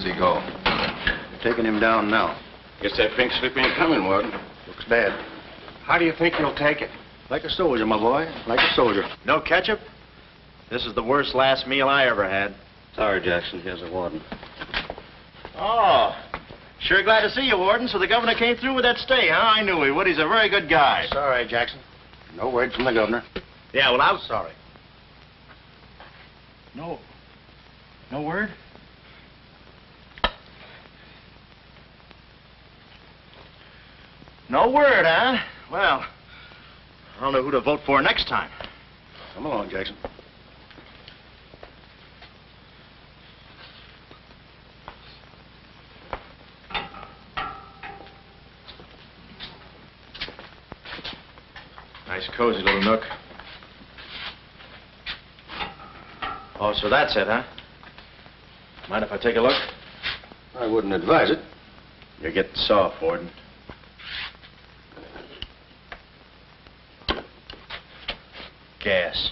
When's he go? Taking him down now. Guess that pink slip ain't coming, Warden. Looks bad. How do you think he'll take it? Like a soldier, my boy. Like a soldier. No ketchup? This is the worst last meal I ever had. Sorry, Jackson. Here's the warden. Oh, sure glad to see you, Warden. So the governor came through with that stay, huh? I knew he would. He's a very good guy. Sorry, Jackson. No word from the governor. Yeah, well, I'm sorry. No word? No word, huh? Well, I don't know who to vote for next time. Come along, Jackson. Nice, cozy little nook. Oh, so that's it, huh? Mind if I take a look? I wouldn't advise it. You're getting soft, Warden. Gas.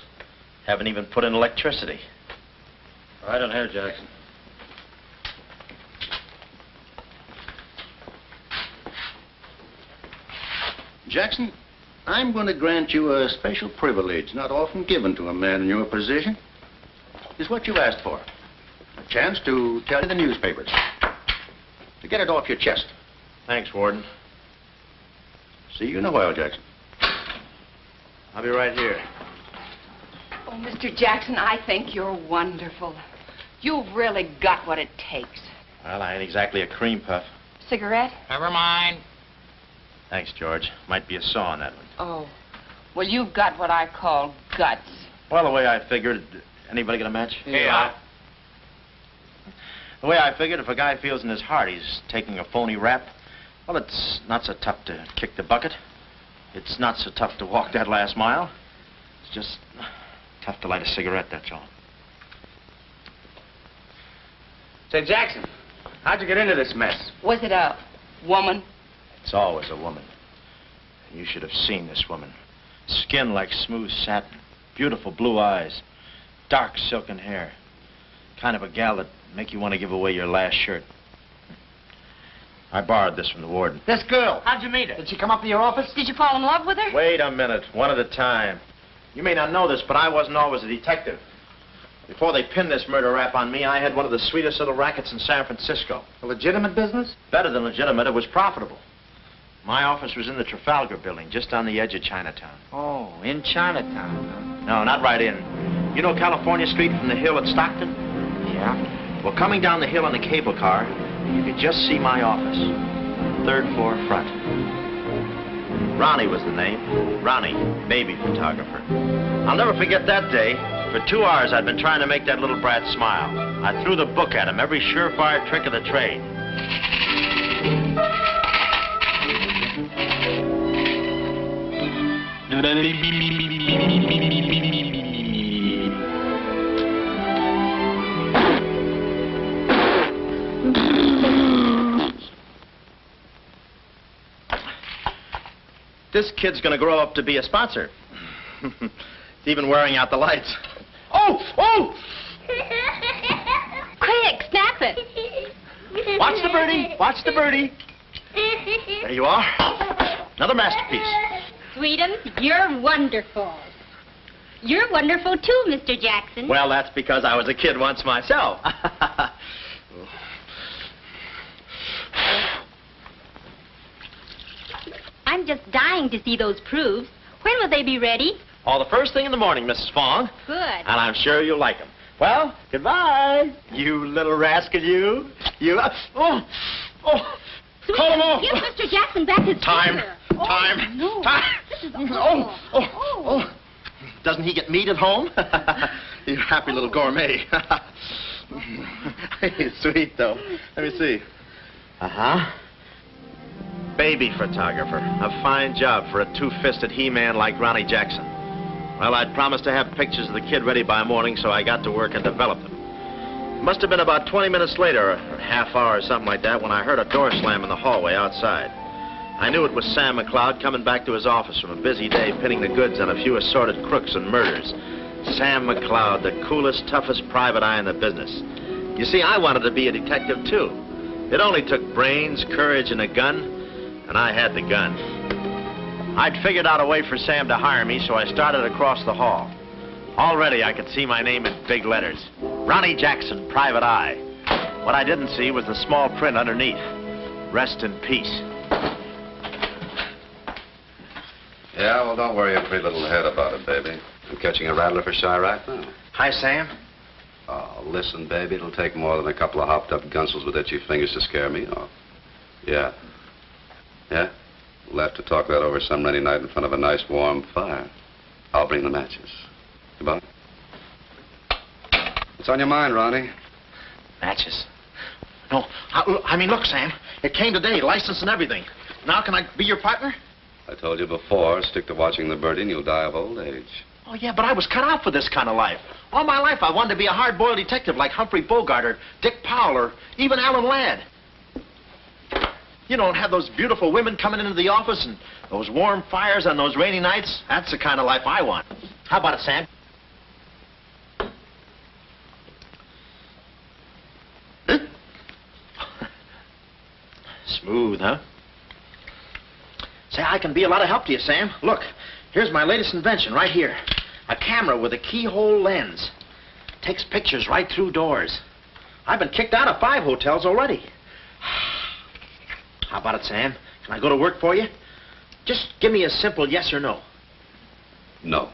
Haven't even put in electricity. Right on here, Jackson. Jackson, I'm going to grant you a special privilege not often given to a man in your position. It's what you asked for. A chance to tell the newspapers. To get it off your chest. Thanks, Warden. See you in a while, Jackson. I'll be right here. Oh, Mr. Jackson, I think you're wonderful. You've really got what it takes. Well, I ain't exactly a cream puff. Cigarette? Never mind. Thanks, George. Might be a saw on that one. Oh. Well, you've got what I call guts. Well, the way I figured... Anybody got a match? Yeah. The way I figured, if a guy feels in his heart he's taking a phony rap, well, it's not so tough to kick the bucket. It's not so tough to walk that last mile. It's just tough to light a cigarette, that's all. Say, Jackson, how'd you get into this mess? Was it a woman? It's always a woman. You should have seen this woman. Skin like smooth satin, beautiful blue eyes, dark silken hair. Kind of a gal that'd make you want to give away your last shirt. I borrowed this from the warden. This girl, how'd you meet her? Did she come up to your office? Did you fall in love with her? Wait a minute, one at a time. You may not know this, but I wasn't always a detective. Before they pinned this murder rap on me, I had one of the sweetest little rackets in San Francisco. A legitimate business? Better than legitimate, it was profitable. My office was in the Trafalgar building, just on the edge of Chinatown. Oh, in Chinatown, No, not right in. You know California Street from the hill at Stockton? huh? Yeah. Well, coming down the hill in a cable car, you could just see my office. 3rd floor front. Ronnie was the name. Ronnie, baby photographer. I'll never forget that day. For 2 hours, I'd been trying to make that little brat smile. I threw the book at him, every surefire trick of the trade. This kid's gonna grow up to be a sponsor. He's even wearing out the lights. Oh! Oh! Quick, snap it. Watch the birdie. Watch the birdie. There you are. Another masterpiece. Sweetum, you're wonderful. You're wonderful too, Mr. Jackson. Well, that's because I was a kid once myself. I'm just dying to see those proofs. When will they be ready? All the first thing in the morning, Mrs. Fong. Good. And I'm sure you'll like them. Well, goodbye. You little rascal, you. You. Oh! Sweetum, Call him off. give Mr. Jackson back his Time. finger. Time. Oh, no. Time. This is awful. Oh. Doesn't he get meat at home? You happy little gourmet. He's sweet, though. Let me see. Uh-huh. Baby photographer. A fine job for a two-fisted he-man like Ronnie Jackson. Well, I'd promised to have pictures of the kid ready by morning, so I got to work and developed them. It must have been about 20 minutes later, or a half hour or something like that, when I heard a door slam in the hallway outside. I knew it was Sam McLeod coming back to his office from a busy day pinning the goods on a few assorted crooks and murders. Sam McLeod, the coolest, toughest private eye in the business. You see, I wanted to be a detective, too. It only took brains, courage, and a gun, and I had the gun. I'd figured out a way for Sam to hire me, so I started across the hall. Already, I could see my name in big letters. Ronnie Jackson, Private Eye. What I didn't see was the small print underneath. Rest in peace. Yeah, well, don't worry your pretty little head about it, baby. I'm catching a rattler for shy right now. Hi, Sam. Oh, listen, baby, it'll take more than a couple of hopped-up gunsels with itchy fingers to scare me off. Yeah. Yeah? We'll have to talk that over some rainy night in front of a nice warm fire. I'll bring the matches. Goodbye. What's on your mind, Ronnie? Matches. No, I mean, look, Sam. It came today, license and everything. Now can I be your partner? I told you before, stick to watching the birdie and you'll die of old age. Oh, yeah, but I was cut out for this kind of life. All my life I wanted to be a hard-boiled detective like Humphrey Bogart or Dick Powell or even Alan Ladd. You don't have those beautiful women coming into the office and those warm fires on those rainy nights. That's the kind of life I want. How about it, Sam? Smooth, huh? Say, I can be a lot of help to you, Sam. Look, here's my latest invention right here. A camera with a keyhole lens. Takes pictures right through doors. I've been kicked out of 5 hotels already. How about it, Sam? Can I go to work for you? Just give me a simple yes or no. No.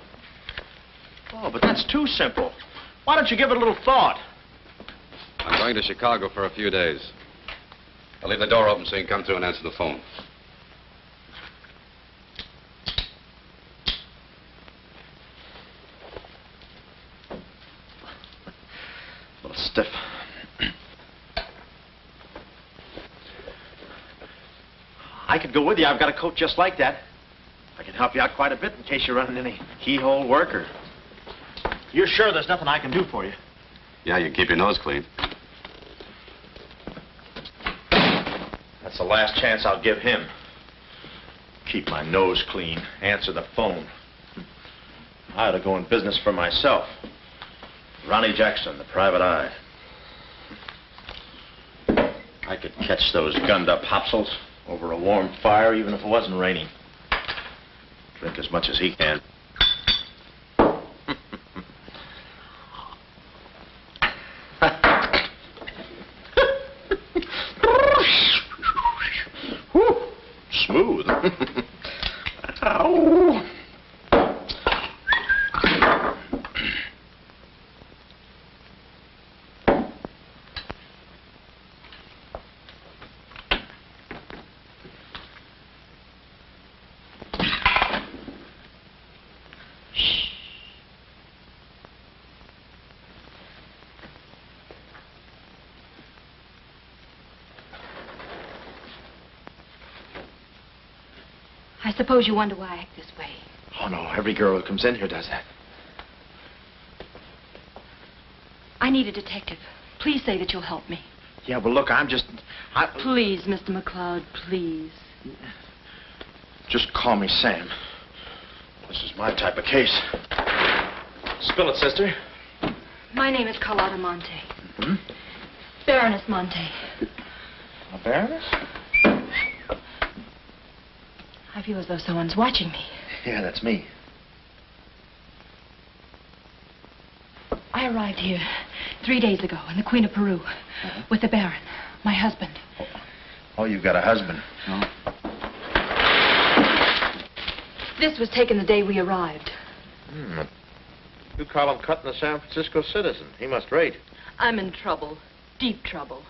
Oh, but that's too simple. Why don't you give it a little thought? I'm going to Chicago for a few days. I'll leave the door open so you can come through and answer the phone. A little stiff. I could go with you. I've got a coat just like that. I can help you out quite a bit in case you're running any keyhole work or... You're sure there's nothing I can do for you? Yeah, you keep your nose clean. That's the last chance I'll give him. Keep my nose clean. Answer the phone. I ought to go in business for myself. Ronnie Jackson, the Private Eye. I could catch those gunned-up hopsels over a warm fire, even if it wasn't raining. Drink as much as he can. Whew, smooth. Ow. I suppose you wonder why I act this way. Oh, no, every girl who comes in here does that. I need a detective. Please say that you'll help me. Yeah, well, look, Please, Mr. McLeod, please. Just call me Sam. This is my type of case. Spill it, sister. My name is Carlotta Monte. Hmm? Baroness Monte. A baroness? I feel as though someone's watching me. Yeah, that's me. I arrived here 3 days ago in the Queen of Peru with the Baron, my husband. Oh, you've got a husband. No. This was taken the day we arrived. You call him cutting a San Francisco citizen. He must rate. I'm in trouble, deep trouble.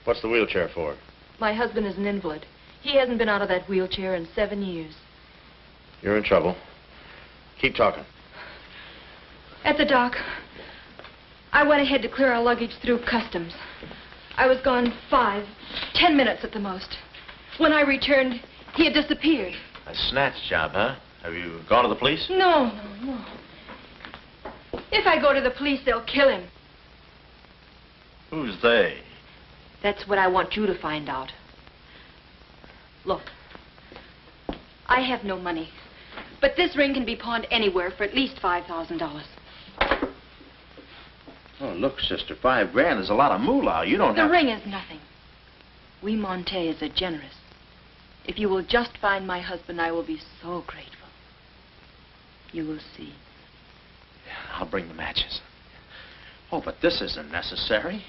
What's the wheelchair for? My husband is an invalid. He hasn't been out of that wheelchair in 7 years. You're in trouble. Keep talking. At the dock, I went ahead to clear our luggage through customs. I was gone 5-10 minutes at the most. When I returned, he had disappeared. A snatch job, huh? Have you gone to the police? No. If I go to the police, they'll kill him. Who's they? That's what I want you to find out. Look, I have no money, but this ring can be pawned anywhere for at least $5,000. Oh, look, sister, $5 grand is a lot of moolah. You don't have... The ring is nothing. We Montes are generous. If you will just find my husband, I will be so grateful. You will see. Yeah, I'll bring the matches. Oh, but this isn't necessary.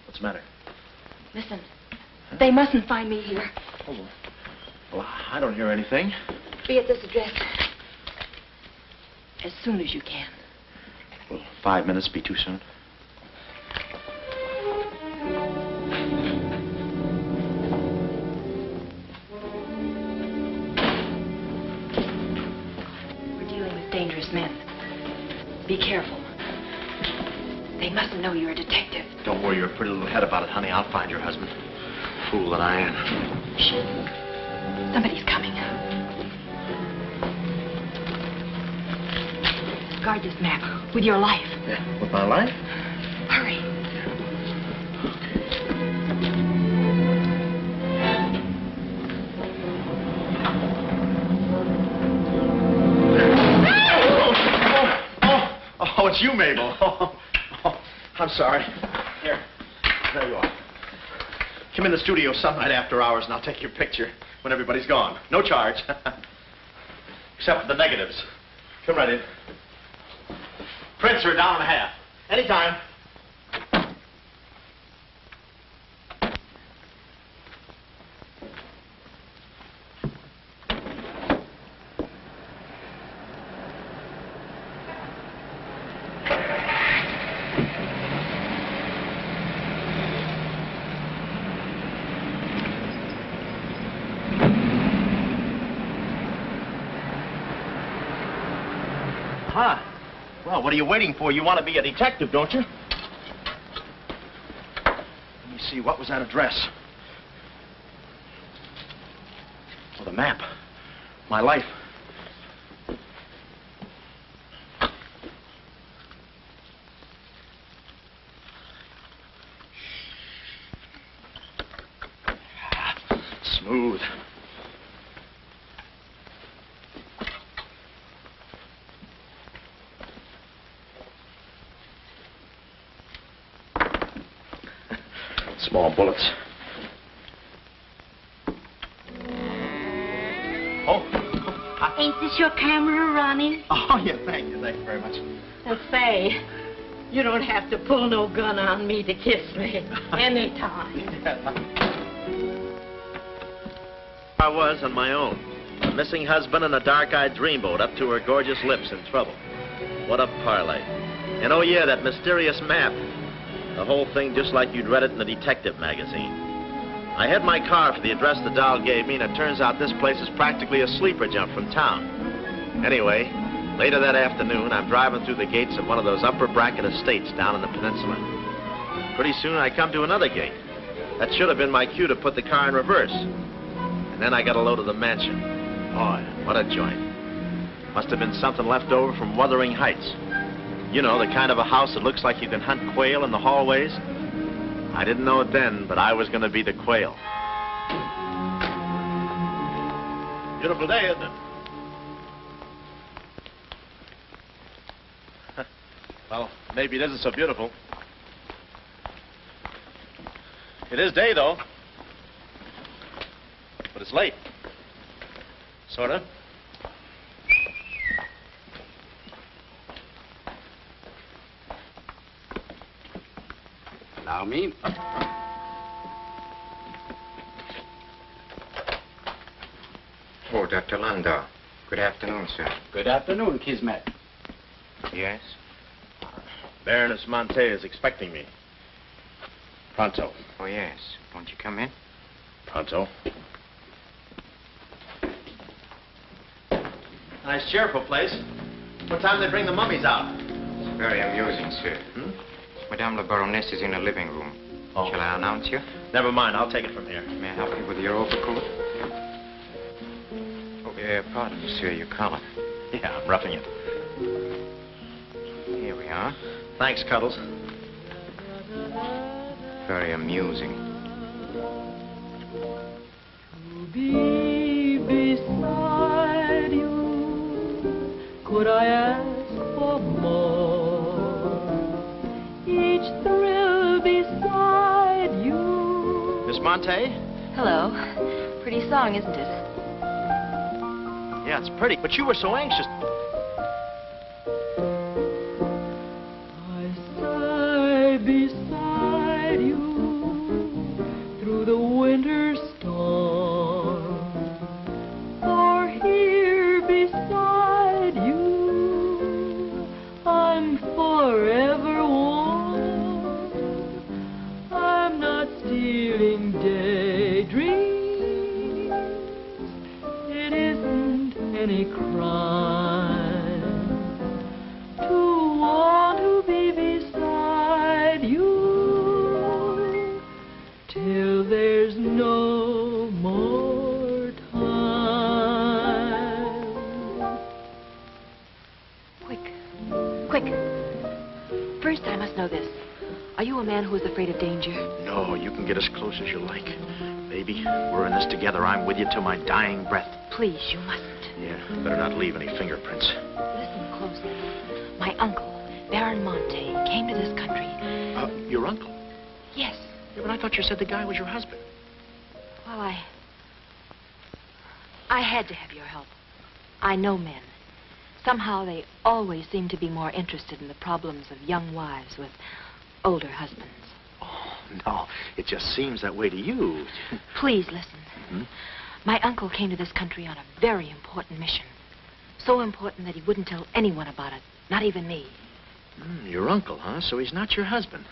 What's the matter? Listen, they mustn't find me here. Oh, well, I don't hear anything. Be at this address as soon as you can. Will 5 minutes be too soon? We're dealing with dangerous men. Be careful. They mustn't know you're a detective. Don't worry your pretty little head about it, honey. I'll find your husband. Fool that I am. Shh. Somebody's coming. Guard this map with your life. Yeah, with my life? Hurry. Oh, it's you, Mabel. Oh, I'm sorry. Here, there you are. Come in the studio some night after hours, and I'll take your picture when everybody's gone. No charge. Except for the negatives. Come right in. Prints are $1.50. Anytime. Huh. Well, what are you waiting for? You want to be a detective, don't you? Let me see, what was that address? Oh, the map. My life. Smooth. Small bullets. Oh. Ain't this your camera, Ronnie? Oh, yeah, thank you very much. Say, you don't have to pull no gun on me to kiss me anytime. I was on my own. A missing husband and a dark-eyed dreamboat up to her gorgeous lips in trouble. What a parlay. And oh, yeah, that mysterious map. The whole thing just like you'd read it in a detective magazine. I had my car for the address the doll gave me, and it turns out this place is practically a sleeper jump from town. Anyway, later that afternoon, I'm driving through the gates of one of those upper bracket estates down in the peninsula. Pretty soon, I come to another gate. That should have been my cue to put the car in reverse. And then I got a load of the mansion. Oh, what a joint. Must have been something left over from Wuthering Heights. You know, the kind of a house that looks like you can hunt quail in the hallways. I didn't know it then, but I was going to be the quail. Beautiful day, isn't it? Well, maybe it isn't so beautiful. It is day, though. But it's late. Sort of. Allow me. Oh, Dr. Landau. Good afternoon, sir. Good afternoon, Kismet. Yes? Baroness Monte is expecting me. Pronto. Oh, yes. Won't you come in? Pronto. Nice, cheerful place. What time do they bring the mummies out? It's very amusing, sir. Hmm? Madame la Baroness is in the living room. Oh. Shall I announce you? Never mind, I'll take it from here. May I help you with your overcoat? Oh, pardon, monsieur, your collar. Yeah, I'm roughing it. Here we are. Thanks, Cuddles. Very amusing. To be beside you could I ask for more? Each thrill beside you. Miss Monte? Hello. Pretty song, isn't it? Yeah, it's pretty, but you were so anxious. I sigh beside you through the winter storm. For here beside you, I'm forever warm. I'm not stealing daydreams. It isn't any crime to want to be beside you till there's no more time. Quick. First, I must know this. Are you a man who is afraid of danger? No, you can get as close as you like. Baby, we're in this together. I'm with you till my dying breath. Please, you mustn't. Yeah, better not leave any fingerprints. Listen closely. My uncle, Baron Monte, came to this country. Your uncle? Yes. Yeah, but I thought you said the guy was your husband. Well, I had to have your help. I know men. Somehow they always seem to be more interested in the problems of young wives with older husbands. Oh, no. It just seems that way to you. Please listen. Hmm? My uncle came to this country on a very important mission. So important that he wouldn't tell anyone about it, not even me. Your uncle, huh? So he's not your husband.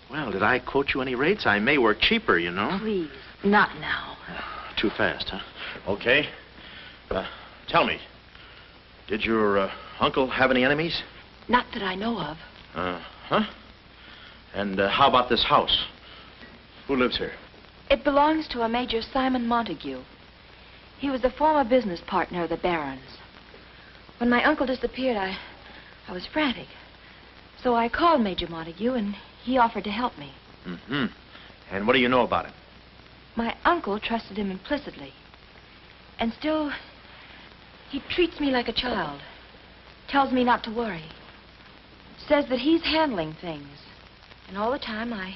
Well, did I quote you any rates? I may work cheaper, you know. Please, not now. Too fast, huh? Okay. Tell me, did your uncle have any enemies? Not that I know of. Huh? And how about this house? Who lives here? It belongs to a Major Simon Montague. He was a former business partner of the Baron's. When my uncle disappeared, I was frantic. So I called Major Montague, and he offered to help me. Mm-hmm. And what do you know about him? My uncle trusted him implicitly. And still, he treats me like a child. Tells me not to worry. Says that he's handling things. And all the time, I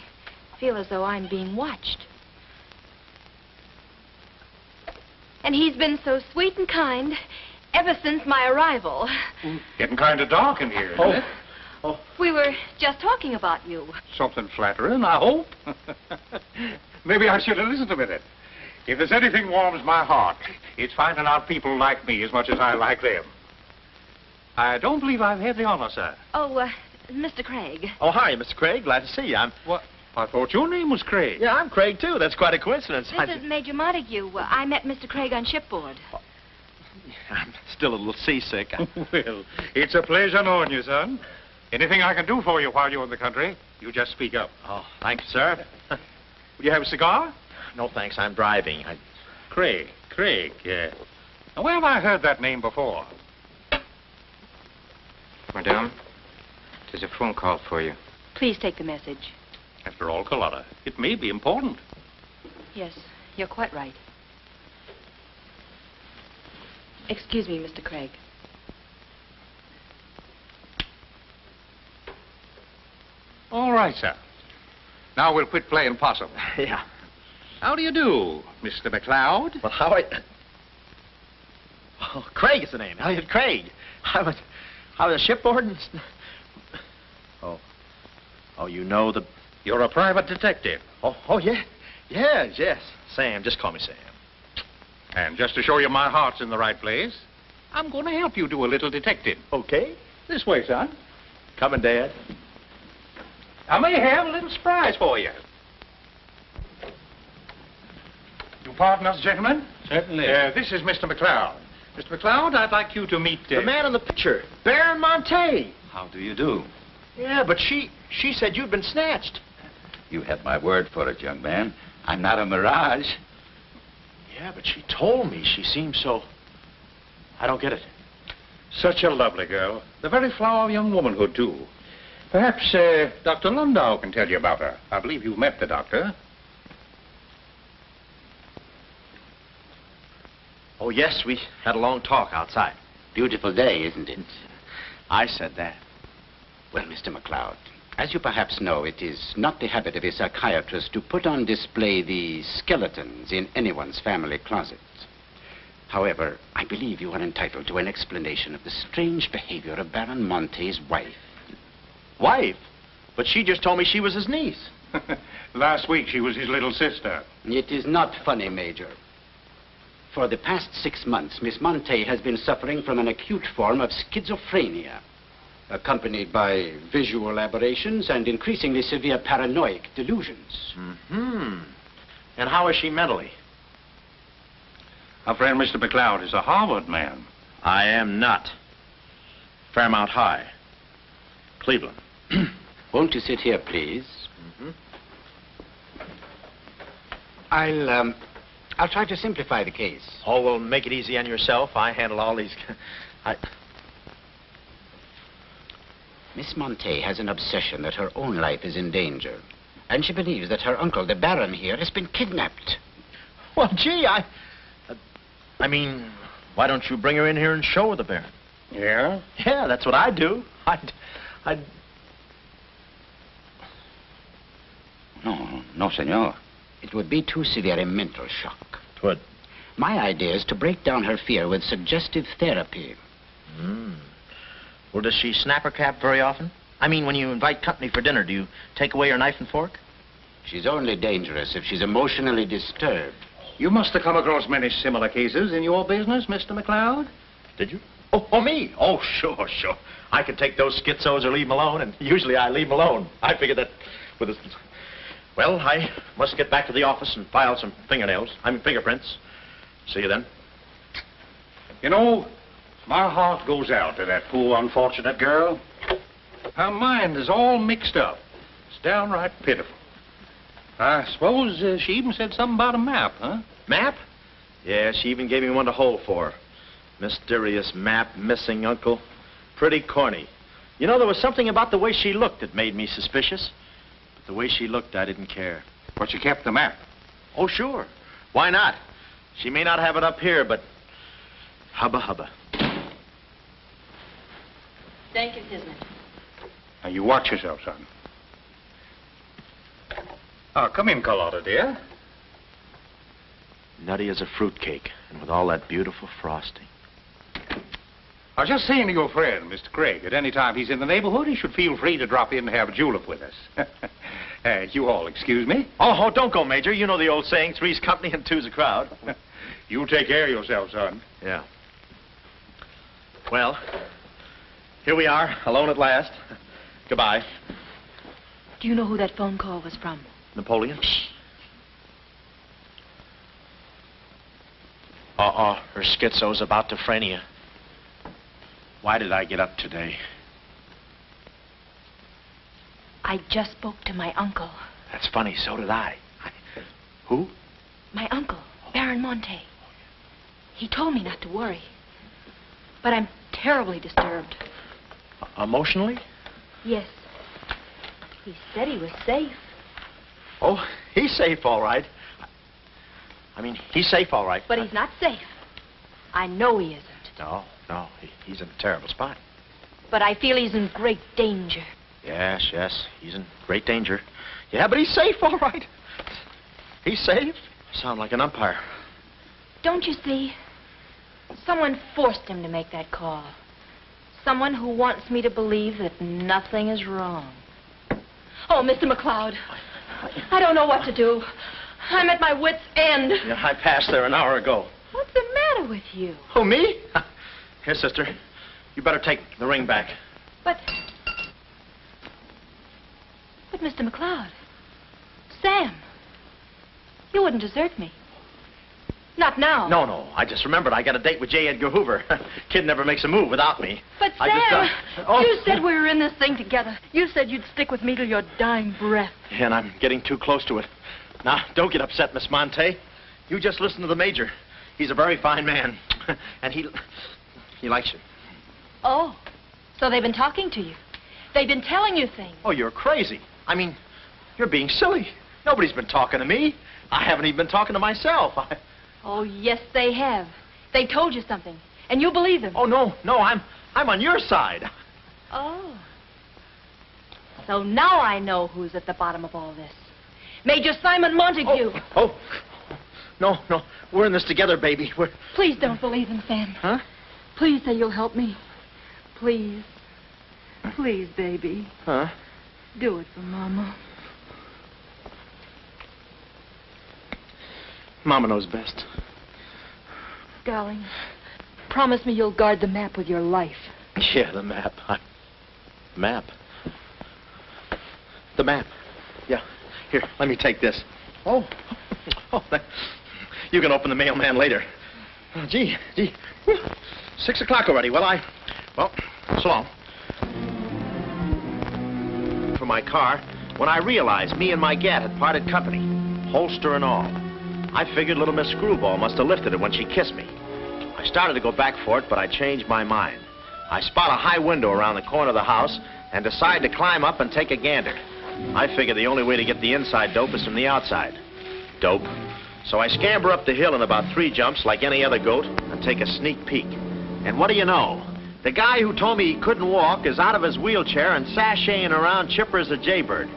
feel as though I'm being watched. And he's been so sweet and kind ever since my arrival. Getting kind of dark in here, isn't it? We were just talking about you. Something flattering, I hope. Maybe I should have listened a minute. If there's anything warms my heart, it's finding out people like me as much as I like them. I don't believe I've had the honor, sir. Oh, Mr. Craig. Oh, hi, Mr. Craig. Glad to see you. What? I thought your name was Craig. Yeah, I'm Craig, too. That's quite a coincidence. This is Major Montague. I met Mr. Craig on shipboard. I'm still a little seasick. Well, it's a pleasure knowing you, son. Anything I can do for you while you're in the country, you just speak up. Oh, thank you, sir. Will you have a cigar? No, thanks. I'm driving. Craig, yeah. Now, where have I heard that name before? Madame, there's a phone call for you. Please take the message. After all, Carlotta, it may be important. Yes, you're quite right. Excuse me, Mr. Craig. All right, sir. Now we'll quit playing possum. Yeah. How do you do, Mr. McLeod? Well, how Oh, Craig is the name. Elliot Craig. I was shipboard and... Oh, you know the... You're a private detective. Oh, yeah. Yes. Sam, just call me Sam. And just to show you my heart's in the right place, I'm going to help you do a little detecting. Okay. This way, son. Coming, Dad. I may have a little surprise for you. You pardon us, gentlemen? Certainly. This is Mr. McLeod. Mr. McLeod, I'd like you to meet... The man in the picture, Baron Monte. How do you do? Yeah, but she said you'd been snatched. You had my word for it, young man. I'm not a mirage. Yeah, but she told me she seemed so... I don't get it. Such a lovely girl. The very flower of young womanhood, too. Perhaps Dr. Landau can tell you about her. I believe you met the doctor. Oh, yes, we had a long talk outside. beautiful day, isn't it? I said that. Well, Mr. McLeod, as you perhaps know, it is not the habit of a psychiatrist to put on display the skeletons in anyone's family closet. However, I believe you are entitled to an explanation of the strange behavior of Baron Monte's wife. Wife? But she just told me she was his niece. Last week, she was his little sister. It is not funny, Major. For the past 6 months, Miss Monte has been suffering from an acute form of schizophrenia, accompanied by visual aberrations and increasingly severe paranoid delusions. Mm-hmm. And how is she mentally? Our friend Mr. McLeod is a Harvard man. I am not. Fairmount High. Cleveland. Won't you sit here, please? Mm-hmm. I'll try to simplify the case. Oh, well, make it easy on yourself. I handle all these... Miss Monte has an obsession that her own life is in danger. And she believes that her uncle, the Baron here, has been kidnapped. Well, gee, I mean, why don't you bring her in here and show her the Baron? Yeah? Yeah, that's what I'd do. No, senor. It would be too severe a mental shock. Twould. My idea is to break down her fear with suggestive therapy. Well, does she snap her cap very often? I mean, when you invite company for dinner, do you take away her knife and fork? She's only dangerous if she's emotionally disturbed. You must have come across many similar cases in your business, Mr. McLeod. Did you? Oh, me? Oh, sure. I can take those schizos or leave them alone, and usually I leave them alone. I figure that with a... Well, I must get back to the office and file some fingerprints. See you then. You know, my heart goes out to that poor, unfortunate girl. Her mind is all mixed up. It's downright pitiful. I suppose she even said something about a map, huh? Map? Yeah, she even gave me one to hold for. Mysterious map, missing uncle. Pretty corny. You know, there was something about the way she looked that made me suspicious. But the way she looked, I didn't care. But you kept the map. Oh, sure. Why not? She may not have it up here, but hubba hubba. Thank you, Kismet. Now, you watch yourself, son. Come in, Carlotta, dear. Nutty as a fruitcake, and with all that beautiful frosting. I was just saying to your friend, Mr. Craig, at any time he's in the neighborhood, he should feel free to drop in and have a julep with us. You all excuse me? Oh, don't go, Major. You know the old saying, three's company and two's a crowd. You take care of yourself, son. Yeah. Well, here we are, alone at last. Goodbye. Do you know who that phone call was from? Napoleon? Her schizo's about to phrenia. Why did I get up today? I just spoke to my uncle. That's funny, so did I. Who? My uncle, Baron Monte. He told me not to worry. But I'm terribly disturbed. Emotionally? Yes. He said he was safe. Oh, he's safe, all right. I mean, he's safe, all right. But he's not safe. I know he isn't. No, he's in a terrible spot. But I feel he's in great danger. Yes, he's in great danger. Yeah, but he's safe, all right. He's safe. Sound like an umpire. Don't you see? Someone forced him to make that call. Someone who wants me to believe that nothing is wrong. Oh, Mr. McLeod, I don't know what to do. I'm at my wit's end. Yeah, I passed there an hour ago. What's the matter with you? Oh, me? Here, sister. You better take the ring back. But Mr. McLeod, Sam, you wouldn't desert me. Not now. No. I just remembered I got a date with J. Edgar Hoover. Kid never makes a move without me. But Sam, you said we were in this thing together. You said you'd stick with me till your dying breath. Yeah, and I'm getting too close to it. Now, don't get upset, Miss Monte. You just listen to the Major. He's a very fine man. And he likes you. Oh, so they've been talking to you. They've been telling you things. Oh, you're crazy. I mean, you're being silly. Nobody's been talking to me. I haven't even been talking to myself. Oh, yes, they have. They told you something. And you believe him? Oh, no, I'm on your side. Oh. So now I know who's at the bottom of all this. Major Simon Montague. Oh. No. We're in this together, baby. Please don't believe him, Sam. Huh? Please say you'll help me. Please. Please, baby. Huh? Do it for Mama. Mama knows best. Darling, promise me you'll guard the map with your life. Yeah, the map. Map? The map. Yeah. Here, let me take this. Oh, you can open the mailman later. Oh, gee. 6 o'clock already. Well, so long. For my car, when I realized me and my gat had parted company, holster and all, I figured little Miss Screwball must have lifted it when she kissed me. I started to go back for it, but I changed my mind. I spot a high window around the corner of the house and decide to climb up and take a gander. I figure the only way to get the inside dope is from the outside. Dope. So I scamper up the hill in about 3 jumps like any other goat and take a sneak peek. And what do you know? The guy who told me he couldn't walk is out of his wheelchair and sashaying around chipper as a jaybird.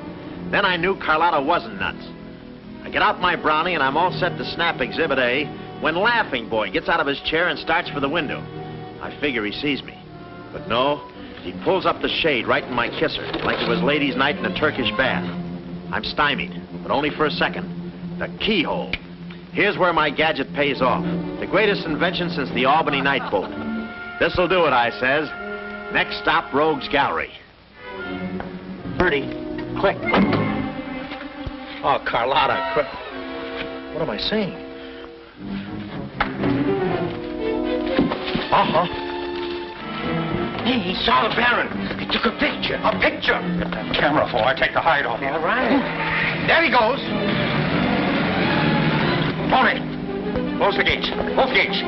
Then I knew Carlotta wasn't nuts. I get out my brownie and I'm all set to snap Exhibit A when Laughing Boy gets out of his chair and starts for the window. I figure he sees me. But no, he pulls up the shade right in my kisser, like it was ladies' night in a Turkish bath. I'm stymied, but only for a second. The keyhole. Here's where my gadget pays off. The greatest invention since the Albany night boat. This'll do it, I says. Next stop, Rogue's Gallery. Bertie, quick. Oh, Carlotta, quick. What am I saying? Hey, he saw the Baron. He took a picture. A picture? Get that camera for I take the hide off. All right. There he goes. Tommy, close the gates. Both gates.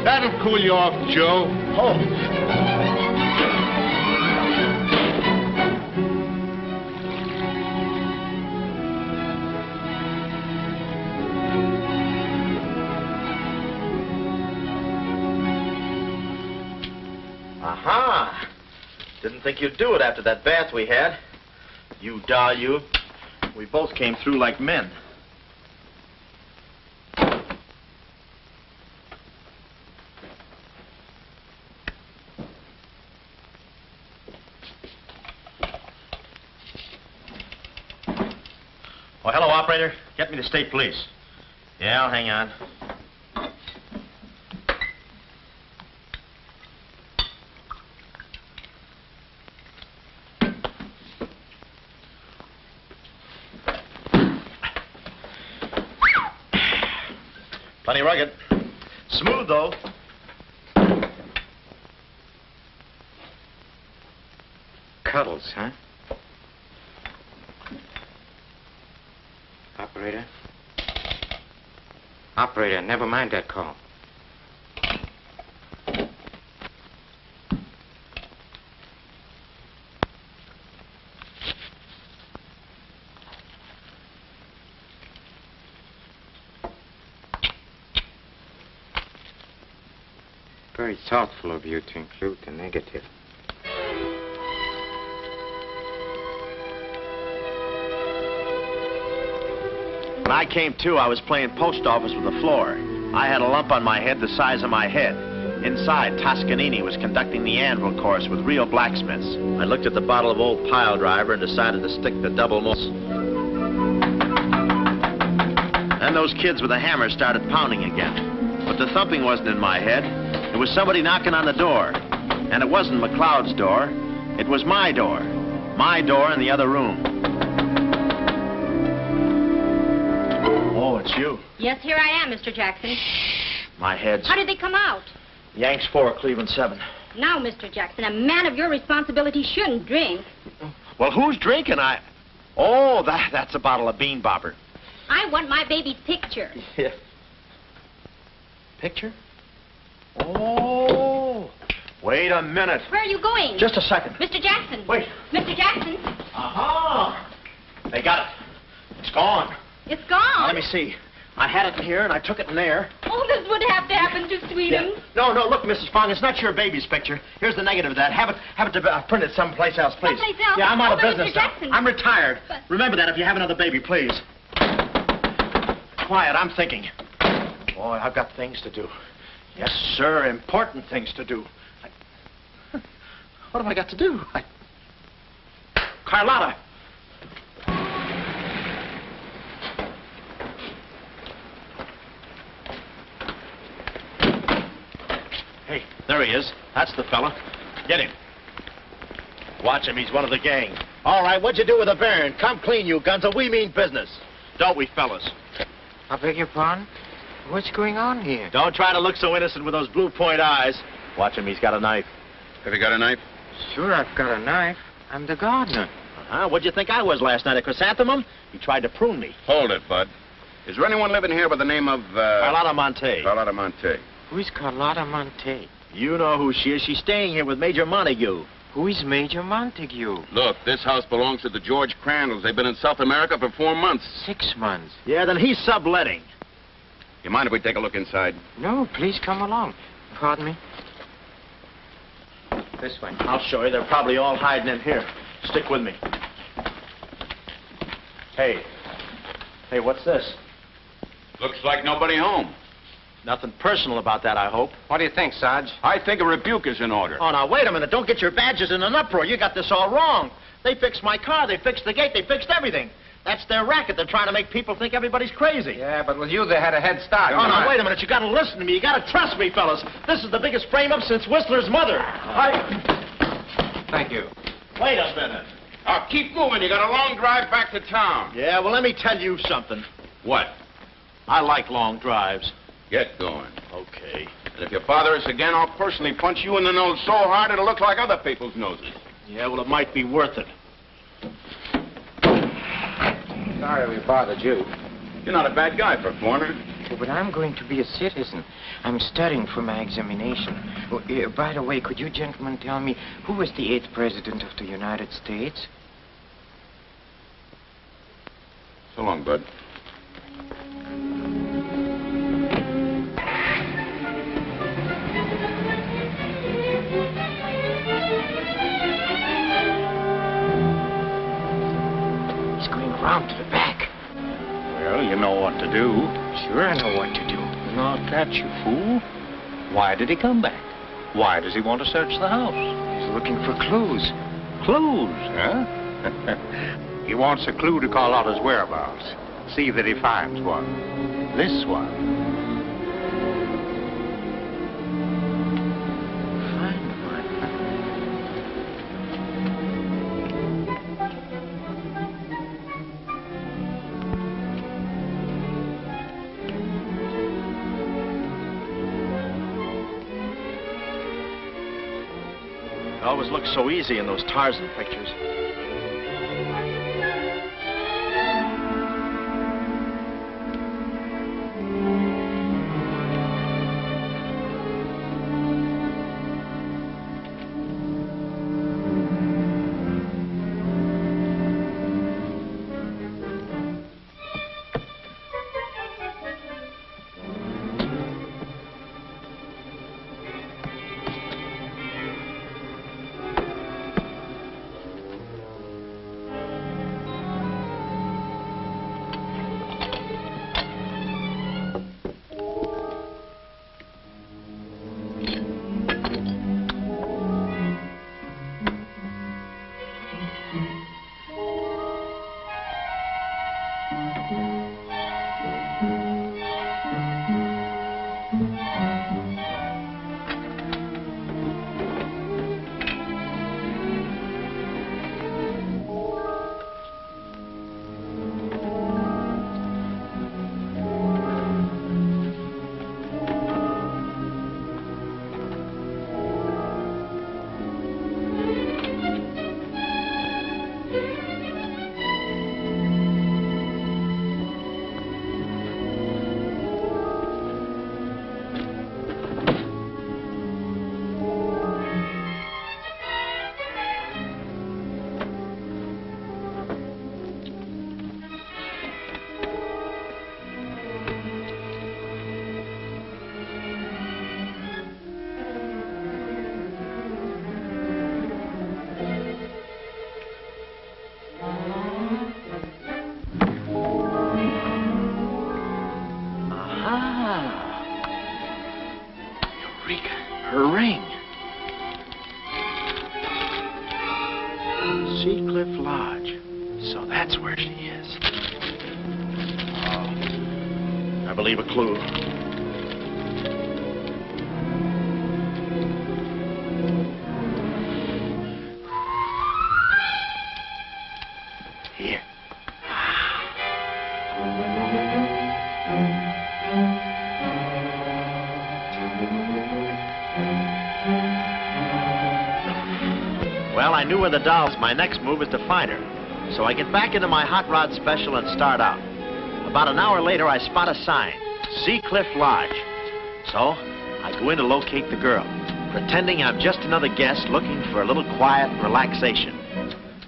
That'll cool you off, Joe. Aha! Didn't think you'd do it after that bath we had. You doll, you. We both came through like men. Oh, hello, operator. Get me the state police. Yeah, I'll hang on. Plenty rugged. Smooth, though. Cuddles, huh? Operator? Operator, never mind that call. Very thoughtful of you to include the negative. When I came to, I was playing post office with the floor. I had a lump on my head the size of my head. Inside, Toscanini was conducting the anvil course with real blacksmiths. I looked at the bottle of old pile driver and decided to stick the double moles. Then those kids with the hammer started pounding again. But the thumping wasn't in my head. It was somebody knocking on the door. And it wasn't McLeod's door. It was my door. My door in the other room. Oh, it's you. Yes, here I am, Mr. Jackson. My head's... How did they come out? Yanks 4, Cleveland 7. Now, Mr. Jackson, a man of your responsibility shouldn't drink. Well, who's drinking? Oh, that's a bottle of Bean Bobber. I want my baby's picture. Yeah. Picture? Oh. Wait a minute. Where are you going? Just a second. Mr. Jackson. Wait. Mr. Jackson. Aha. They got it. It's gone. It's gone. Let me see. I had it in here, and I took it in there. Oh, this would have to happen to Sweetums. Yeah. No, look, Mrs. Fong, it's not your baby's picture. Here's the negative of that. Have it printed someplace else, please. Someplace else? Yeah, I'm out of but business Mr. now. Jackson. I'm retired. But... Remember that if you have another baby, please. Quiet, I'm thinking. Boy, I've got things to do. Yes, sir, important things to do. What have I got to do? Carlotta. Hey, there he is. That's the fella. Get him. Watch him. He's one of the gang. All right, what'd you do with the baron? Come clean, you Gunzo. We mean business. Don't we, fellas? I beg your pardon? What's going on here? Don't try to look so innocent with those blue point eyes. Watch him. He's got a knife. Have you got a knife? Sure, I've got a knife. I'm the gardener. What'd you think I was last night, a chrysanthemum? He tried to prune me. Hold it, Bud. Is there anyone living here by the name of, Carlotta Monte. Carlotta Monte. Who's Carlotta Monte? You know who she is. She's staying here with Major Montague. Who is Major Montague? Look, this house belongs to the George Crandalls. They've been in South America for 4 months. 6 months. Yeah, then he's subletting. You mind if we take a look inside? No, please come along. Pardon me? This way. I'll show you. They're probably all hiding in here. Stick with me. Hey, what's this? Looks like nobody home. Nothing personal about that, I hope. What do you think, Sarge? I think a rebuke is in order. Oh, now, wait a minute. Don't get your badges in an uproar. You got this all wrong. They fixed my car. They fixed the gate. They fixed everything. That's their racket. They're trying to make people think everybody's crazy. Yeah, but with you, they had a head start. Oh, now, wait a minute. You got to listen to me. You got to trust me, fellas. This is the biggest frame-up since Whistler's mother. Thank you. Wait a minute. Keep moving. You got a long drive back to town. Yeah, well, let me tell you something. What? I like long drives. Get going. Okay. And if you bother us again, I'll personally punch you in the nose so hard it'll look like other people's noses. Yeah, well, it might be worth it. Sorry we bothered you. You're not a bad guy for a foreigner. Oh, but I'm going to be a citizen. I'm studying for my examination. Oh, by the way, could you gentlemen tell me who was the 8th president of the United States? So long, Bud. He's going round to the back. Well, you know what to do. Sure, I know what to do. Not that, you fool. Why did he come back? Why does he want to search the house? He's looking for clues. Clues, huh? He wants a clue to call out his whereabouts. See that he finds one. This one. Find one. It always looks so easy in those Tarzan pictures. Her ring. Sea Cliff Lodge. So that's where she is. Oh, I believe a clue. Here. Well, I knew where the doll was. My next move is to find her. So I get back into my hot rod special and start out. About an hour later, I spot a sign, Sea Cliff Lodge. So I go in to locate the girl, pretending I'm just another guest looking for a little quiet relaxation.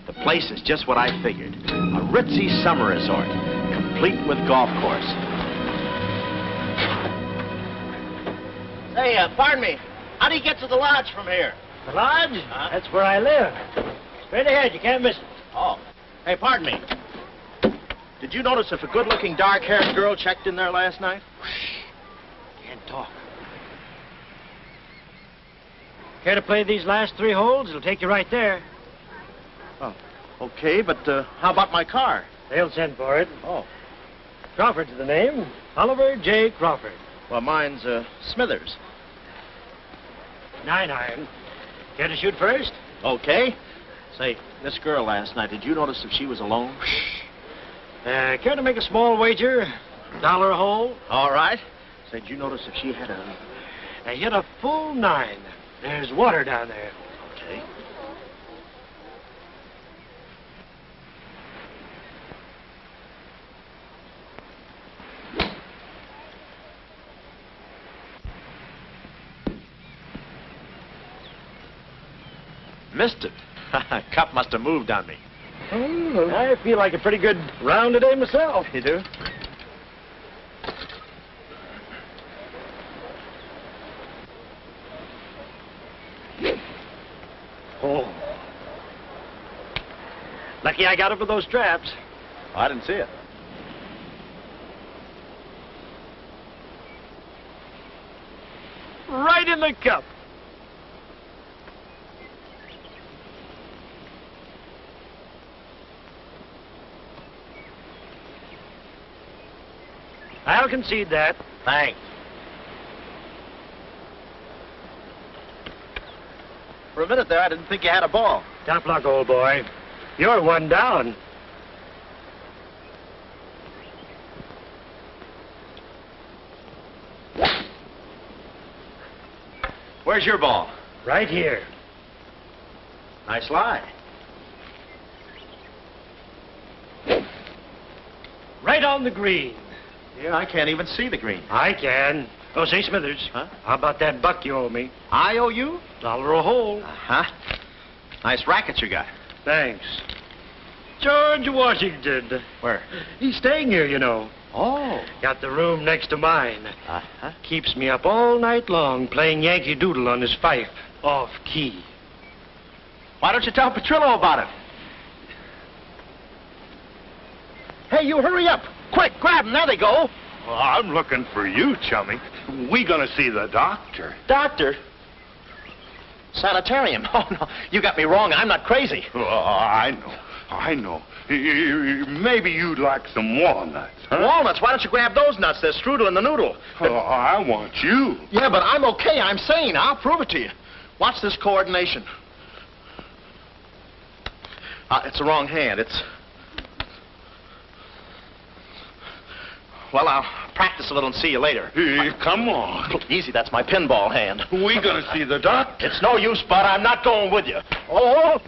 The place is just what I figured, a ritzy summer resort, complete with golf course. Hey, pardon me. How do you get to the lodge from here? The lodge? That's where I live. Straight ahead, you can't miss it. Oh. Hey, pardon me. Did you notice if a good-looking, dark-haired girl checked in there last night? Can't talk. Care to play these last 3 holes? It'll take you right there. Oh, okay, but how about my car? They'll send for it. Oh. Crawford's the name. Oliver J. Crawford. Well, mine's Smithers. 9 iron. Care to shoot first? Okay. Say, this girl last night, did you notice if she was alone? Care to make a small wager? $1 a hole? All right. Say, did you notice if she had a... I hit a full 9. There's water down there. Okay. Mister. Cup must have moved on me. Oh, I feel like a pretty good round today myself. You do? Oh. Lucky I got up with those straps. I didn't see it. Right in the cup. I'll concede that. Thanks. For a minute there, I didn't think you had a ball. Tough luck, old boy. You're one down. Where's your ball? Right here. Nice lie. Right on the green. Yeah, I can't even see the green. I can. Oh, say, Smithers. Huh? How about that buck you owe me? I owe you? $1 a hole. Uh-huh. Nice racket you got. Thanks. George Washington. Where? He's staying here, you know. Oh. Got the room next to mine. Uh-huh. Keeps me up all night long playing Yankee Doodle on his fife. Off key. Why don't you tell Petrillo about it? Hey, you hurry up. Quick, grab them. There they go. Well, I'm looking for you, chummy. We gonna see the doctor. Doctor? Sanitarium. Oh, no. You got me wrong. I'm not crazy. Oh, I know. Maybe you'd like some walnuts, huh? Walnuts? Why don't you grab those nuts? There's strudel in the noodle. Oh, I want you. Yeah, but I'm okay. I'm sane. I'll prove it to you. Watch this coordination. It's the wrong hand. It's... Well, I'll practice a little and see you later. Hey, come on. Easy, that's my pinball hand. We gonna see the doctor. It's no use, Bud. I'm not going with you. Oh,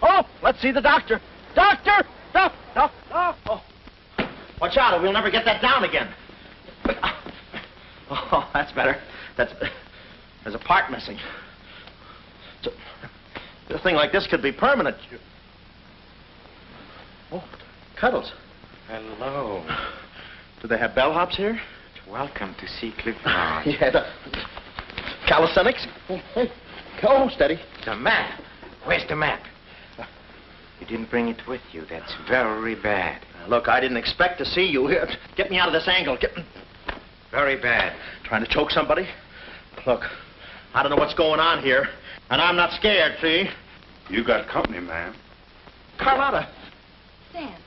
let's see the doctor. Doctor! Oh. Watch out, or we'll never get that down again. Oh, that's better. There's a part missing. A thing like this could be permanent. Oh, Cuddles. Hello. Do they have bellhops here? Welcome to Sea Cliff Lodge. Yeah, the calisthenics. Hey, go, steady. The map. Where's the map? You didn't bring it with you. That's very bad. Look, I didn't expect to see you here. Get me out of this angle. Very bad. Trying to choke somebody? Look, I don't know what's going on here, and I'm not scared, see? You got company, ma'am. Carlotta. Sam.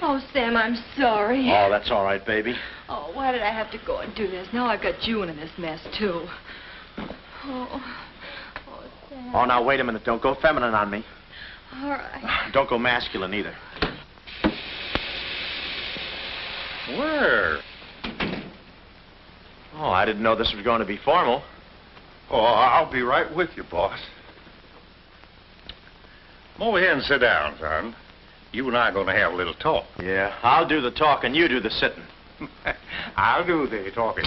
Oh, Sam, I'm sorry. Oh, that's all right, baby. Oh, why did I have to go and do this? Now I've got June in this mess, too. Oh, Sam. Oh, now, wait a minute. Don't go feminine on me. All right. Don't go masculine, either. Where? Oh, I didn't know this was going to be formal. Oh, I'll be right with you, boss. Come over here and sit down, son. You and I are going to have a little talk. Yeah, I'll do the talking, you do the sitting. I'll do the talking.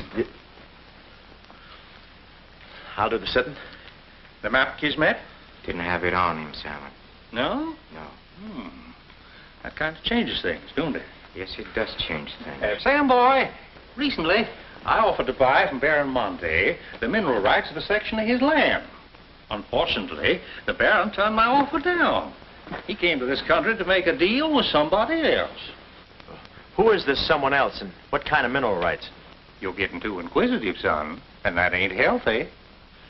I'll do the sitting. The map, Kismet? Didn't have it on him, Salmon. No? No. That kind of changes things, don't it? Yes, it does change things. Sam, boy, recently I offered to buy from Baron Monte the mineral rights of a section of his land. Unfortunately, the Baron turned my offer down. He came to this country to make a deal with somebody else. Who is this someone else, and what kind of mineral rights? You're getting too inquisitive, son, and that ain't healthy.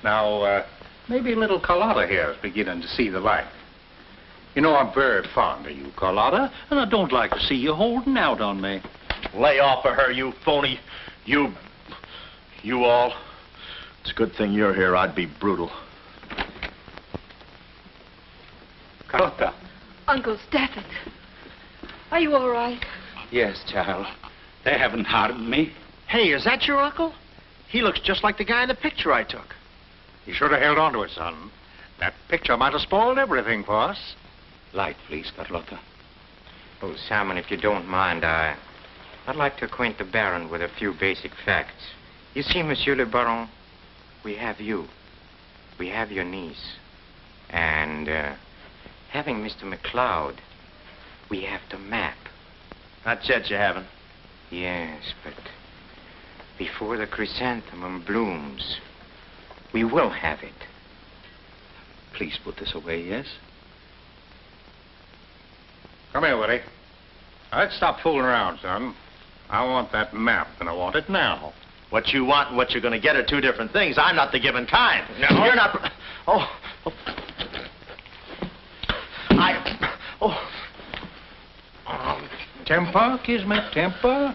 Now, maybe little Carlotta here is beginning to see the light. You know, I'm very fond of you, Carlotta, and I don't like to see you holding out on me. Lay off of her, you phony. You all. It's a good thing you're here. I'd be brutal. Carlotta. Uncle Stafford. Are you all right? Yes, child. They haven't harmed me. Hey, is that your uncle? He looks just like the guy in the picture I took. You should have held on to it, son. That picture might have spoiled everything for us. Light, please, Carlotta. Oh, Salmon, if you don't mind, I'd like to acquaint the Baron with a few basic facts. You see, Monsieur le Baron, we have you. We have your niece. And, having Mr. McLeod, we have the map. Not yet, you haven't. Yes, but before the chrysanthemum blooms, we will have it. Please put this away, yes? Come here, Woody. Now, let's stop fooling around, son. I want that map, and I want it now. What you want and what you're going to get are two different things. I'm not the given kind. No. You're not... Oh. Temper, Kismet, temper.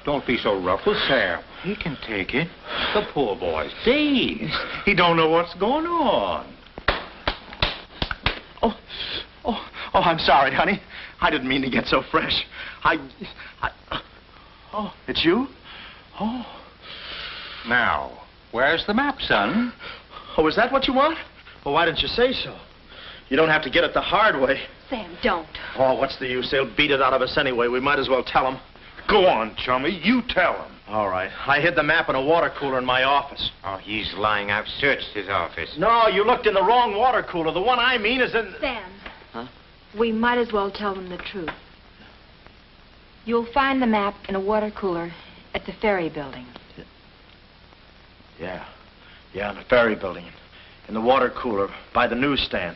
Don't be so rough with Sam. He can take it. The poor boy's dazed. He don't know what's going on. Oh, I'm sorry, honey. I didn't mean to get so fresh. Oh, it's you? Oh. Now, where's the map, son? Oh, is that what you want? Well, why didn't you say so? You don't have to get it the hard way. Sam, don't. Oh, what's the use? They'll beat it out of us anyway. We might as well tell them. Go on, chummy. You tell him. All right. I hid the map in a water cooler in my office. Oh, he's lying. I've searched his office. No, you looked in the wrong water cooler. The one I mean is in... Sam. Huh? We might as well tell them the truth. You'll find the map in a water cooler at the ferry building. Yeah, in the ferry building. In the water cooler by the newsstand.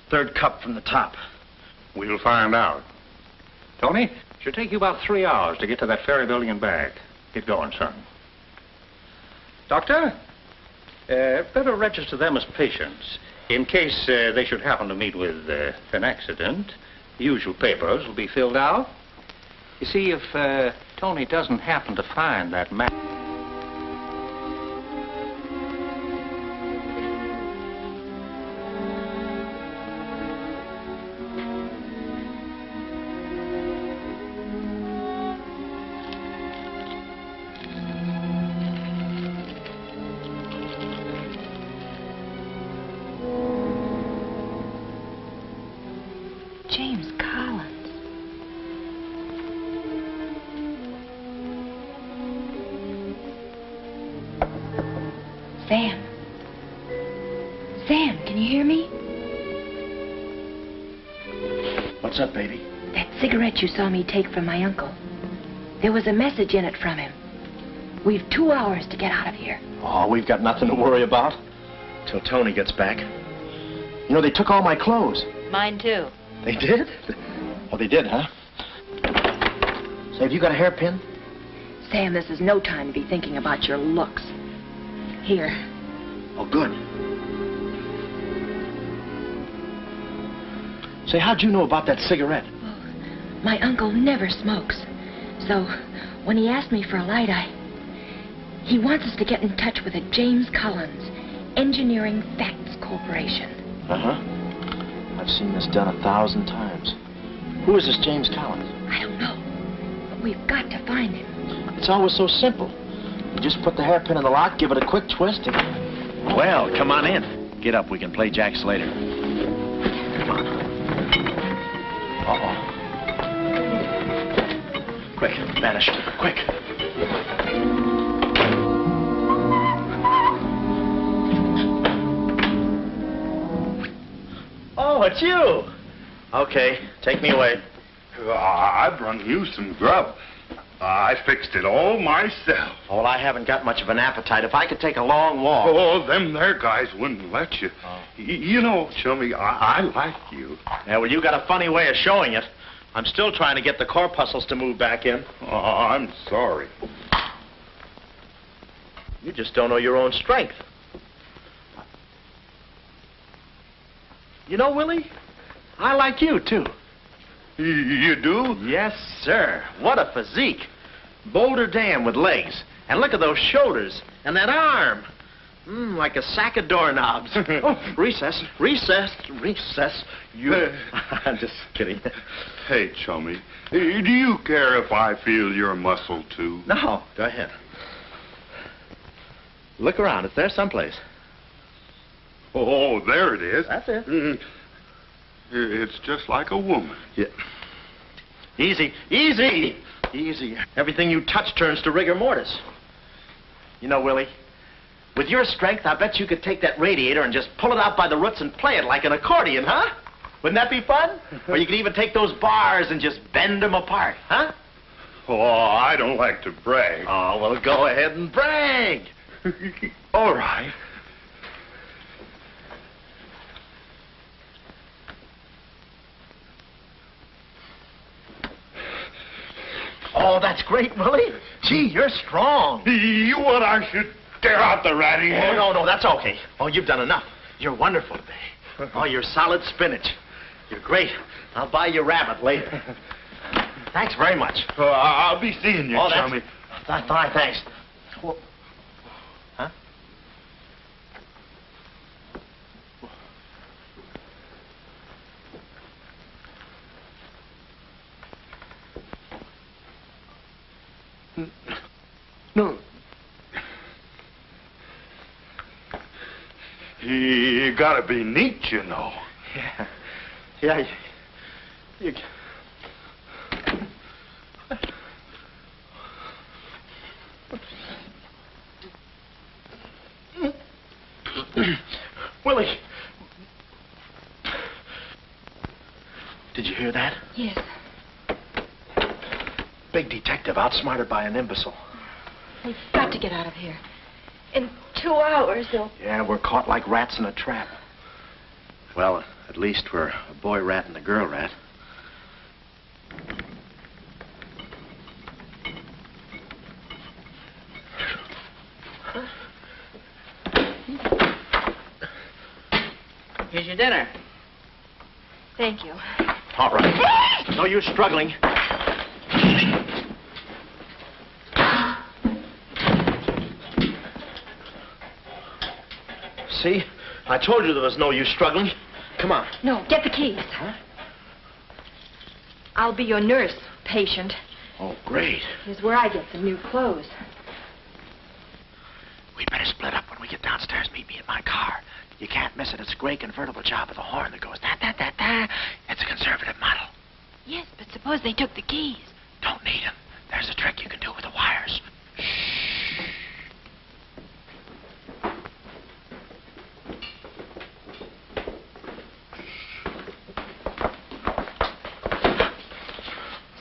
Third cup from the top. We'll find out. Tony, it should take you about 3 hours to get to that ferry building and back. Get going, son. Doctor, better register them as patients. In case they should happen to meet with an accident, the usual papers will be filled out. You see, if Tony doesn't happen to find that map... James Collins. Sam. Sam, can you hear me? What's up, baby? That cigarette you saw me take from my uncle. There was a message in it from him. We've 2 hours to get out of here. Oh, we've got nothing to worry about. Till Tony gets back. You know, they took all my clothes. Mine too. They did? Oh, they did, huh? Say, have you got a hairpin? Sam, this is no time to be thinking about your looks. Here. Oh, good. Say, how'd you know about that cigarette? Well, my uncle never smokes. So, when he asked me for a light, he wants us to get in touch with a James Collins, Engineering Facts Corporation. Uh-huh. I've seen this done 1,000 times. Who is this James Collins? I don't know. But we've got to find him. It's always so simple. You just put the hairpin in the lock, give it a quick twist, and... Well, come on in. Get up. We can play jacks later. Come on. Uh-oh. Quick, vanish. Quick. Oh, it's you. Okay, take me away. I brung you some grub. I fixed it all myself. Oh, well, I haven't got much of an appetite. If I could take a long walk... Oh, them there guys wouldn't let you. Oh. You know, Chummy, I like you. Yeah, well, you got a funny way of showing it. I'm still trying to get the corpuscles to move back in. Oh, I'm sorry. You just don't know your own strength. You know, Willie, I like you, too. You do? Yes, sir. What a physique. Boulder Dam with legs. And look at those shoulders. And that arm. Like a sack of doorknobs. Oh, recess. You... I'm just kidding. Hey, Chummy, do you care if I feel your muscle, too? No, go ahead. Look around. It's there someplace. Oh, there it is. That's it. It's just like a woman. Yeah. Easy. Everything you touch turns to rigor mortis. You know, Willie, With your strength, I bet you could take that radiator and just pull it out by the roots and play it like an accordion, huh? Wouldn't that be fun? Or you could even take those bars and just bend them apart, huh? Oh, I don't like to brag. Oh, well, go ahead and brag. All right. Oh, that's great, Willie. Gee, you're strong. You want I should tear out the ratty hair? Oh, no, that's okay. Oh, you've done enough. You're wonderful today. Oh, you're solid spinach. You're great. I'll buy you rabbit later. Thanks very much. I'll be seeing you, chummy. Fine, thanks. Well, huh? No. You gotta be neat, you know. Yeah. You... Willie. Did you hear that? Yes. Big detective outsmarted by an imbecile. We've got to get out of here. In 2 hours, they'll... Yeah, we're caught like rats in a trap. Well, at least we're a boy rat and a girl rat. Here's your dinner. Thank you. All right. No use struggling. See? I told you there was no use struggling. Come on. No, get the keys. Huh? I'll be your nurse, patient. Oh, great. Here's where I get some new clothes. We better split up when we get downstairs. Meet me in my car. You can't miss it. It's a gray convertible job with a horn that goes da-da-da-da. It's a conservative model. Yes, but suppose they took the keys. Don't need them. There's a trick you can do with the wires.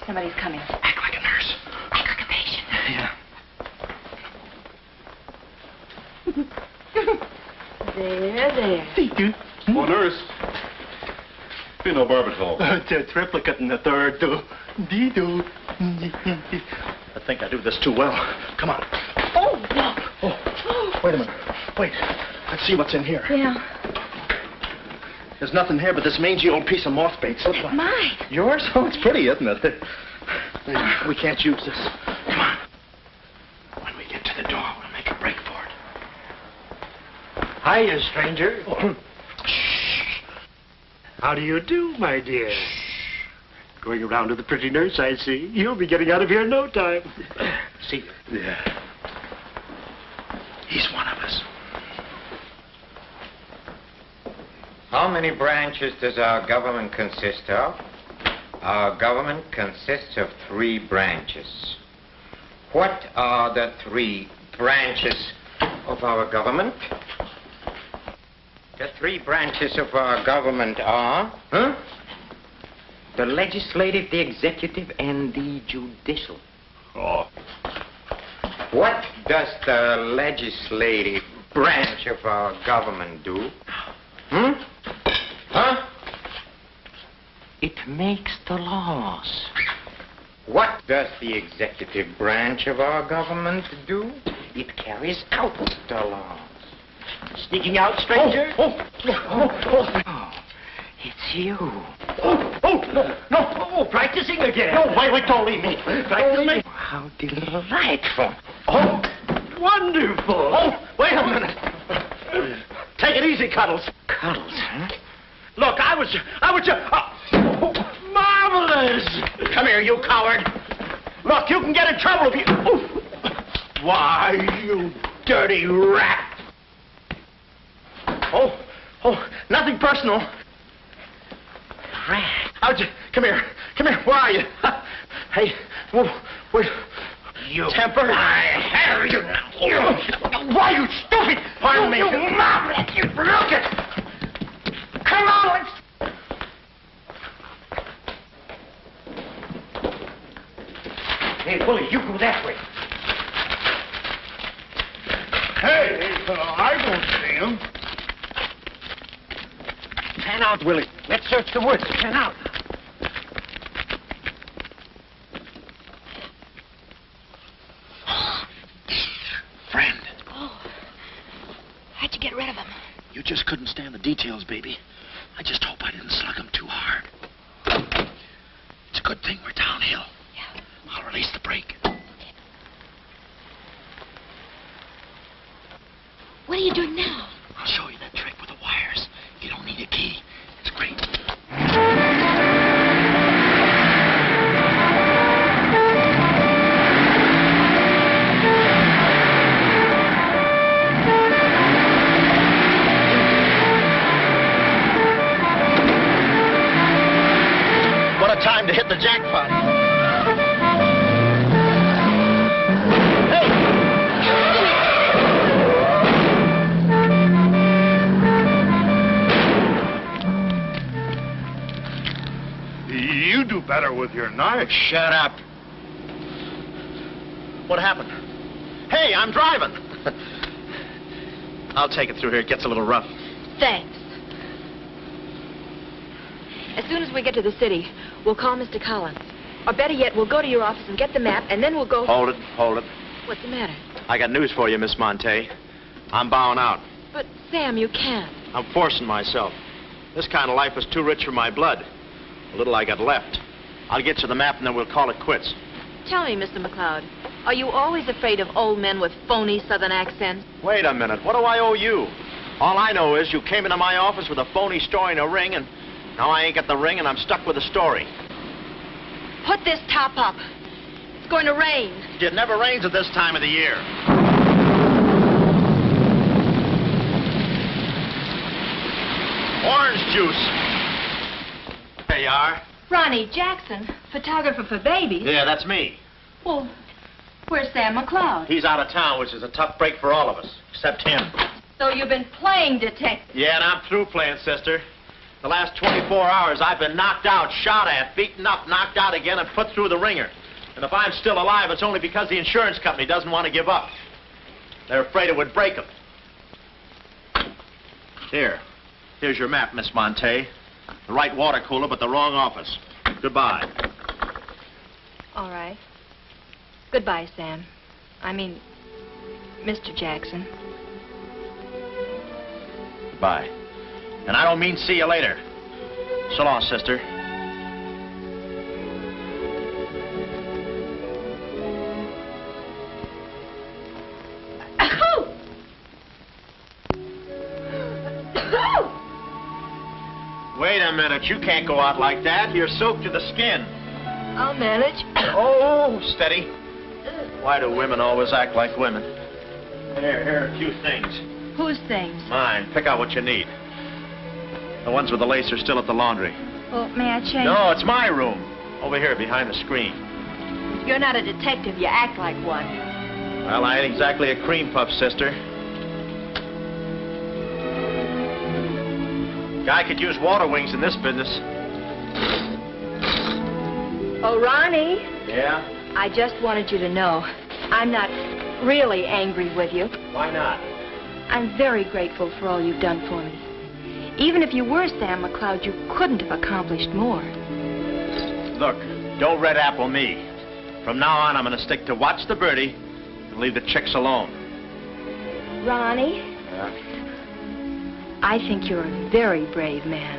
Somebody's coming. Act like a nurse. Act like a patient. Yeah. There. Oh, nurse. Be no barbitol. The triplicate in the third. Do. I think I do this too well. Come on. Oh, no. Oh, wait a minute. Wait. Let's see what's in here. Yeah. There's nothing here but this mangy old piece of moth bait. It's mine. Yours? Oh, it's pretty, isn't it? We can't use this. Come on. When we get to the door, we'll make a break for it. Hiya, stranger. Shh. How do you do, my dear? Going around to the pretty nurse, I see. You'll be getting out of here in no time. See? Yeah. He's one of us. How many branches does our government consist of? Our government consists of 3 branches. What are the 3 branches of our government? The 3 branches of our government are, the legislative, the executive, and the judicial. Oh. What does the legislative branch of our government do? Huh? It makes the laws. What does the executive branch of our government do? It carries out the laws. Sneaking out, stranger? Oh, it's you. No, practicing again. No, wait, don't leave me. Practicing? How delightful. Oh, wonderful. Oh, wait a minute. Take it easy, Cuddles. Cuddles, huh? Look, I was marvelous. Come here, you coward. Look, you can get in trouble if you... Why, you dirty rat. Oh, nothing personal. Rat. Come here. Where are you? Hey, wait. You. Temper? I have you now. You. Why, you stupid! Pardon me. You Look it. Come on, let's... Hey, Willie, you go that way. Hey, I don't see him. Pan out, Willie. Let's search the woods. Pan out. Friend, Oh. How'd you get rid of him? you just couldn't stand the details, baby. I just hope I didn't slug him too hard. It's a good thing we're downhill. Yeah. I'll release the brake. What are you doing now? I'll show you that trick with the wires. You don't need a key. It's great. What a time to hit the jackpot. You do better with your knife. Shut up. What happened? Hey, I'm driving. I'll take it through here. It gets a little rough. Thanks. As soon as we get to the city, we'll call Mr. Collins. Or better yet, we'll go to your office and get the map, and then we'll go... Hold it, hold it. What's the matter? I got news for you, Miss Monte. I'm bowing out. But, Sam, you can't. I'm forcing myself. This kind of life is too rich for my blood. The little I got left. I'll get you the map, and then we'll call it quits. Tell me, Mr. McLeod, are you always afraid of old men with phony southern accents? Wait a minute. What do I owe you? All I know is you came into my office with a phony story and a ring, and now I ain't got the ring, and I'm stuck with the story. Put this top up. It's going to rain. It never rains at this time of the year. Orange juice. There you are. Ronnie Jackson, photographer for babies. Yeah, that's me. Well, where's Sam McLeod? He's out of town, which is a tough break for all of us, except him. So you've been playing detective. Yeah, and I'm through playing, sister. The last 24 hours, I've been knocked out, shot at, beaten up, knocked out again, and put through the ringer. And if I'm still alive, it's only because the insurance company doesn't want to give up. They're afraid it would break them. Here's your map, Miss Monte. The right water cooler, but the wrong office. Goodbye. All right. Goodbye, Sam. I mean, Mr. Jackson. Goodbye. And I don't mean see you later. So long, sister. Wait a minute. You can't go out like that. You're soaked to the skin. I'll manage. Oh, steady. Why do women always act like women? Here are a few things. Whose things? Mine. Pick out what you need. The ones with the lace are still at the laundry. Well, may I change? No, it's my room. Over here, behind the screen. If you're not a detective, you act like one. Well, I ain't exactly a cream puff, sister. Guy could use water wings in this business. Oh, Ronnie. Yeah? I just wanted you to know I'm not really angry with you. Why not? I'm very grateful for all you've done for me. Even if you were Sam McLeod, you couldn't have accomplished more. Look, don't red apple me. From now on, I'm going to stick to watch the birdie and leave the chicks alone. Ronnie, I think you're a very brave man.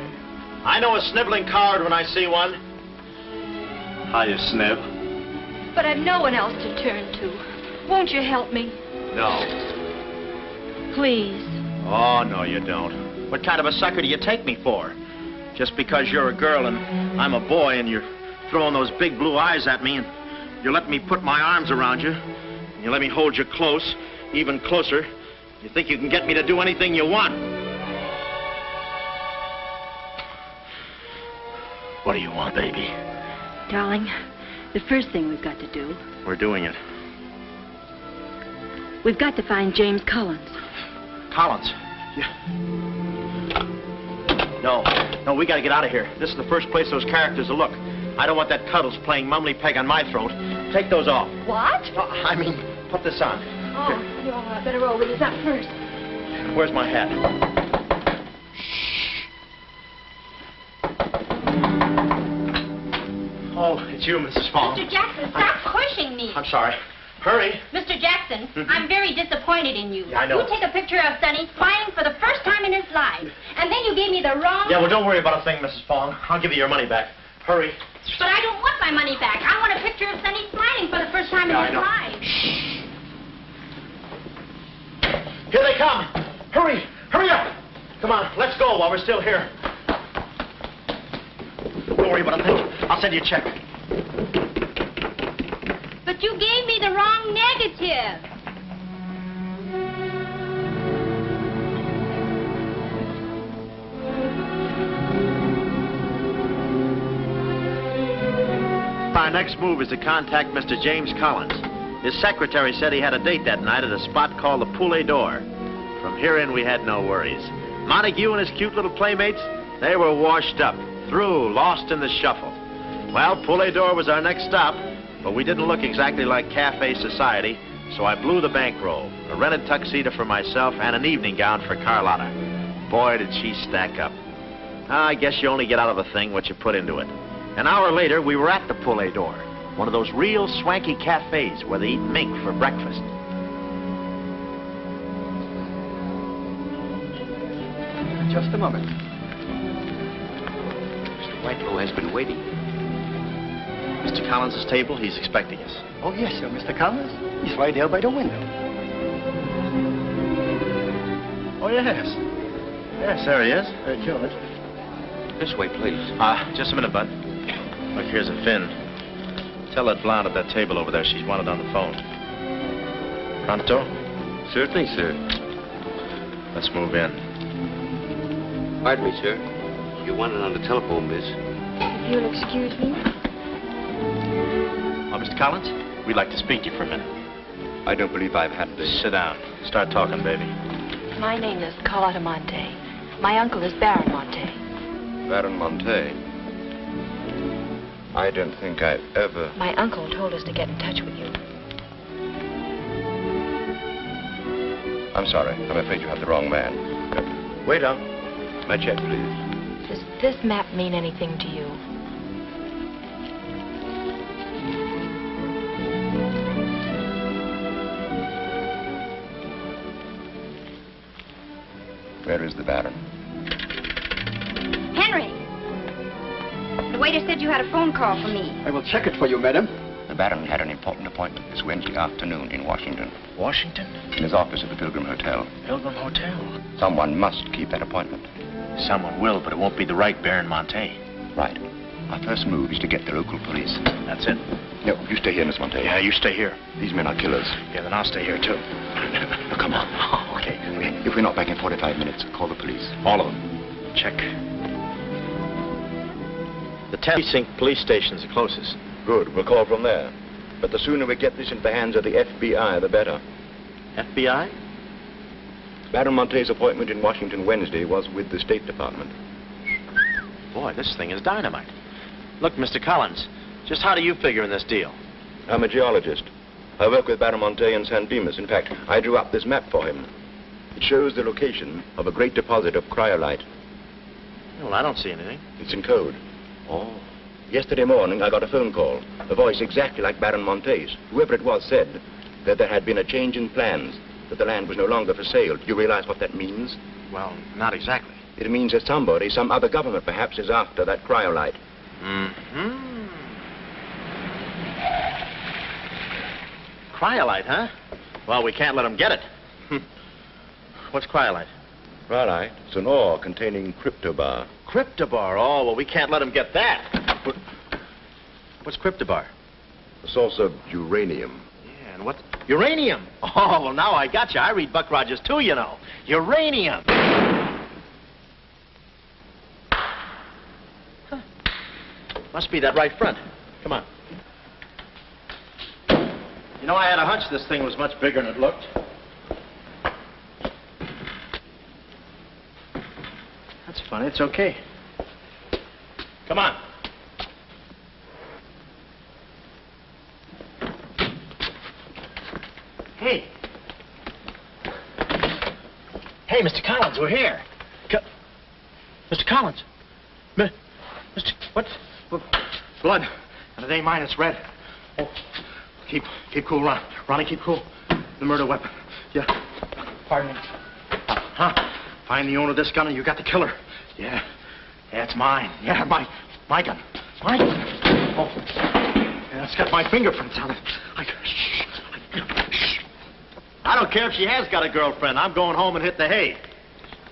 I know a sniveling coward when I see one. How you snib? But I've no one else to turn to. Won't you help me? No. Please. Oh, no, you don't. What kind of a sucker do you take me for? Just because you're a girl and I'm a boy and you're throwing those big blue eyes at me and you let me put my arms around you and you let me hold you close, even closer, you think you can get me to do anything you want. What do you want, baby? Darling, the first thing we've got to do... We're doing it. We've got to find James Collins. Collins? Yeah. No, we gotta get out of here. This is the first place those characters will look. I don't want that Cuddles playing mumbly peg on my throat. Take those off. What? I mean, put this on. Oh, you better roll with this up first. Where's my hat? Oh, it's you, Mrs. Fong. Mr. Jackson, stop pushing me. I'm sorry. Hurry. Mr. Jackson, I'm very disappointed in you. Yeah, I know. You take a picture of Sonny smiling for the first time in his life, and then you gave me the wrong... Yeah, well, don't worry about a thing, Mrs. Fong. I'll give you your money back. Hurry. But I don't want my money back. I want a picture of Sonny smiling for the first time in his life. Shh. Here they come. Hurry. Hurry up. Come on, let's go while we're still here. Don't worry about a thing. I'll send you a check. But you gave me the wrong negative. Our next move is to contact Mr. James Collins. His secretary said he had a date that night at a spot called the Poulet d'Or. From here in, we had no worries. Montague and his cute little playmates, they were washed up, through, lost in the shuffle. Well, Poulet d'Or was our next stop, but we didn't look exactly like cafe society, so I blew the bankroll, a rented tuxedo for myself and an evening gown for Carlotta. Boy, did she stack up. I guess you only get out of a thing what you put into it. An hour later, we were at the Poulet d'Or, one of those real swanky cafes where they eat mink for breakfast. Just a moment. Mr. Whitelaw has been waiting. Mr. Collins' table, he's expecting us. Oh, yes, sir, Mr. Collins. He's right there by the window. Oh, yes. Yes, there he is. George. This way, please. Just a minute, Bud. Look, here's a fin. Tell that blonde at that table over there she's wanted on the phone. Pronto? Certainly, sir. Let's move in. Pardon me, sir. You wanted on the telephone, miss. If you'll excuse me. Oh, Mr. Collins, we'd like to speak to you for a minute. I don't believe I've had this. Sit down. Start talking, baby. My name is Carlotta Monte. My uncle is Baron Monte. Baron Monte. I don't think I've ever... My uncle told us to get in touch with you. I'm sorry. I'm afraid you have the wrong man. Wait up. My check, please. Does this map mean anything to you? Where is the Baron? Henry! The waiter said you had a phone call for me. I will check it for you, madam. The Baron had an important appointment this Wednesday afternoon in Washington. Washington? In his office at the Pilgrim Hotel. Pilgrim Hotel? Someone must keep that appointment. Someone will, but it won't be the right Baron Monte. Right. Our first move is to get the local police. That's it. No, you stay here, Miss Monte. Yeah, you stay here. These men are killers. Yeah, then I'll stay here, too. No, come on. Oh, okay. If we're not back in 45 minutes, call the police. All of them. Check. The 10th Precinct police station's the closest. Good. We'll call from there. But the sooner we get this into the hands of the FBI, the better. FBI? Baron Monte's appointment in Washington Wednesday was with the State Department. Boy, this thing is dynamite. Look, Mr. Collins, just how do you figure in this deal? I'm a geologist. I work with Baron Monte in San Dimas. In fact, I drew up this map for him. It shows the location of a great deposit of cryolite. Well, I don't see anything. It's in code. Oh. Yesterday morning, I got a phone call. A voice exactly like Baron Monte's. Whoever it was said that there had been a change in plans, that the land was no longer for sale. Do you realize what that means? Well, not exactly. It means that somebody, some other government perhaps, is after that cryolite. Mm-hmm. Cryolite, huh? Well, we can't let them get it. What's cryolite? Cryolite? It's an ore containing cryptobar. Cryptobar? Oh, well, we can't let them get that. What's cryptobar? A source of uranium. Yeah, and what? Uranium? Oh, well, now I got you. I read Buck Rogers, too, you know. Uranium. Huh. Must be that right front. Come on. You know, I had a hunch this thing was much bigger than it looked. funny. It's okay. Come on. Hey. Hey, Mr. Collins, we're here. Mr. Collins. Mr. What? Blood. And it ain't mine, it's red. Oh, keep cool, Ron. Ronnie, keep cool. The murder weapon. Yeah. Pardon me. Huh? Find the owner of this gun and you got the killer. Yeah. Yeah, it's mine. Yeah, my gun. My gun. Oh. Yeah, it's got my fingerprints on it. I don't care if she has got a girlfriend. I'm going home and hit the hay.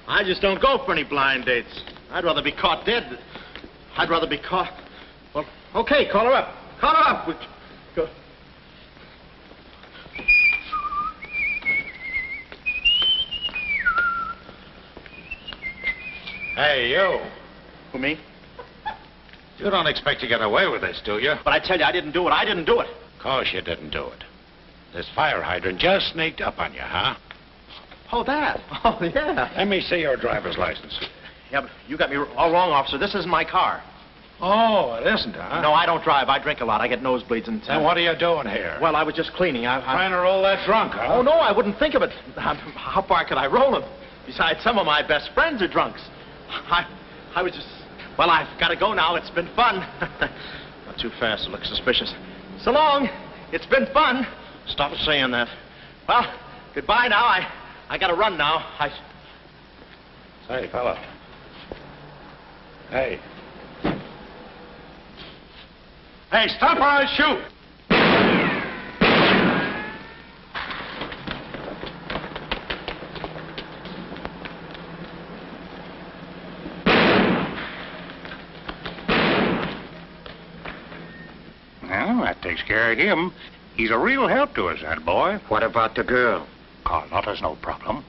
I just don't go for any blind dates. I'd rather be caught dead. I'd rather be caught... Well, okay, call her up. Call her up. Go. Hey, you. Who, me? You don't expect to get away with this, do you? But I tell you, I didn't do it. I didn't do it. Of course you didn't do it. This fire hydrant just sneaked up on you, huh? Oh, that? Oh, yeah. Let me see your driver's license. Yeah, but you got me all wrong, officer. This isn't my car. Oh, it isn't, huh? No, I don't drive. I drink a lot. I get nosebleeds and... Then what are you doing here? Well, I was just cleaning. Trying to roll that drunk, huh? Oh, no, I wouldn't think of it. How far could I roll him? Besides, some of my best friends are drunks. I was just... Well, I've got to go now. It's been fun. Not too fast to look suspicious. So long. It's been fun. Stop saying that. Well, goodbye now. I got to run now. Say, fella. Hey. Hey, stop or I'll shoot! Well, that takes care of him. He's a real help to us, that boy. What about the girl? Carlotta's no problem.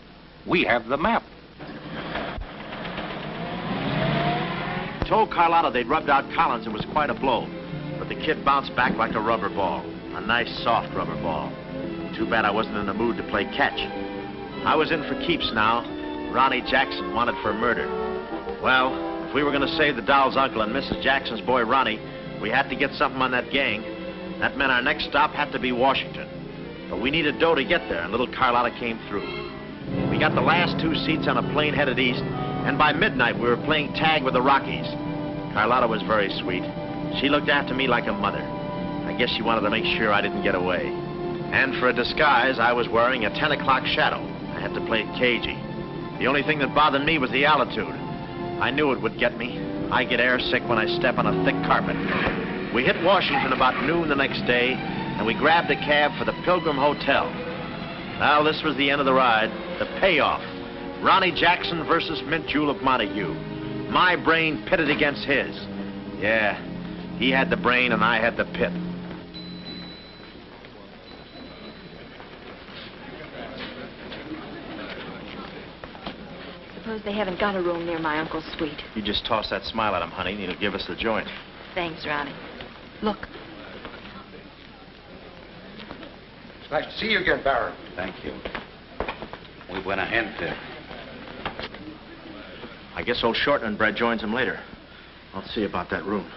We have the map. Told Carlotta they'd rubbed out Collins. It was quite a blow. But the kid bounced back like a rubber ball. A nice, soft rubber ball. Too bad I wasn't in the mood to play catch. I was in for keeps now. Ronnie Jackson wanted for murder. Well, if we were going to save the doll's uncle and Mrs. Jackson's boy, Ronnie, we had to get something on that gang. That meant our next stop had to be Washington. But we needed dough to get there, and little Carlotta came through. We got the last 2 seats on a plane headed east, and by midnight we were playing tag with the Rockies. Carlotta was very sweet. She looked after me like a mother. I guess she wanted to make sure I didn't get away. And for a disguise, I was wearing a 10 o'clock shadow. I had to play it cagey. The only thing that bothered me was the altitude. I knew it would get me. I get airsick when I step on a thick carpet. We hit Washington about noon the next day, and we grabbed a cab for the Pilgrim Hotel. Well, this was the end of the ride, the payoff. Ronnie Jackson versus Mint Julep Montague. My brain pitted against his. Yeah, he had the brain and I had the pit. Suppose they haven't got a room near my uncle's suite. You just toss that smile at him, honey, and he'll give us the joint. Thanks, Ronnie. Look. It's nice to see you again, Barron. Thank you. Muy buena gente. I guess old Shorten and Brett joins him later. I'll see about that room.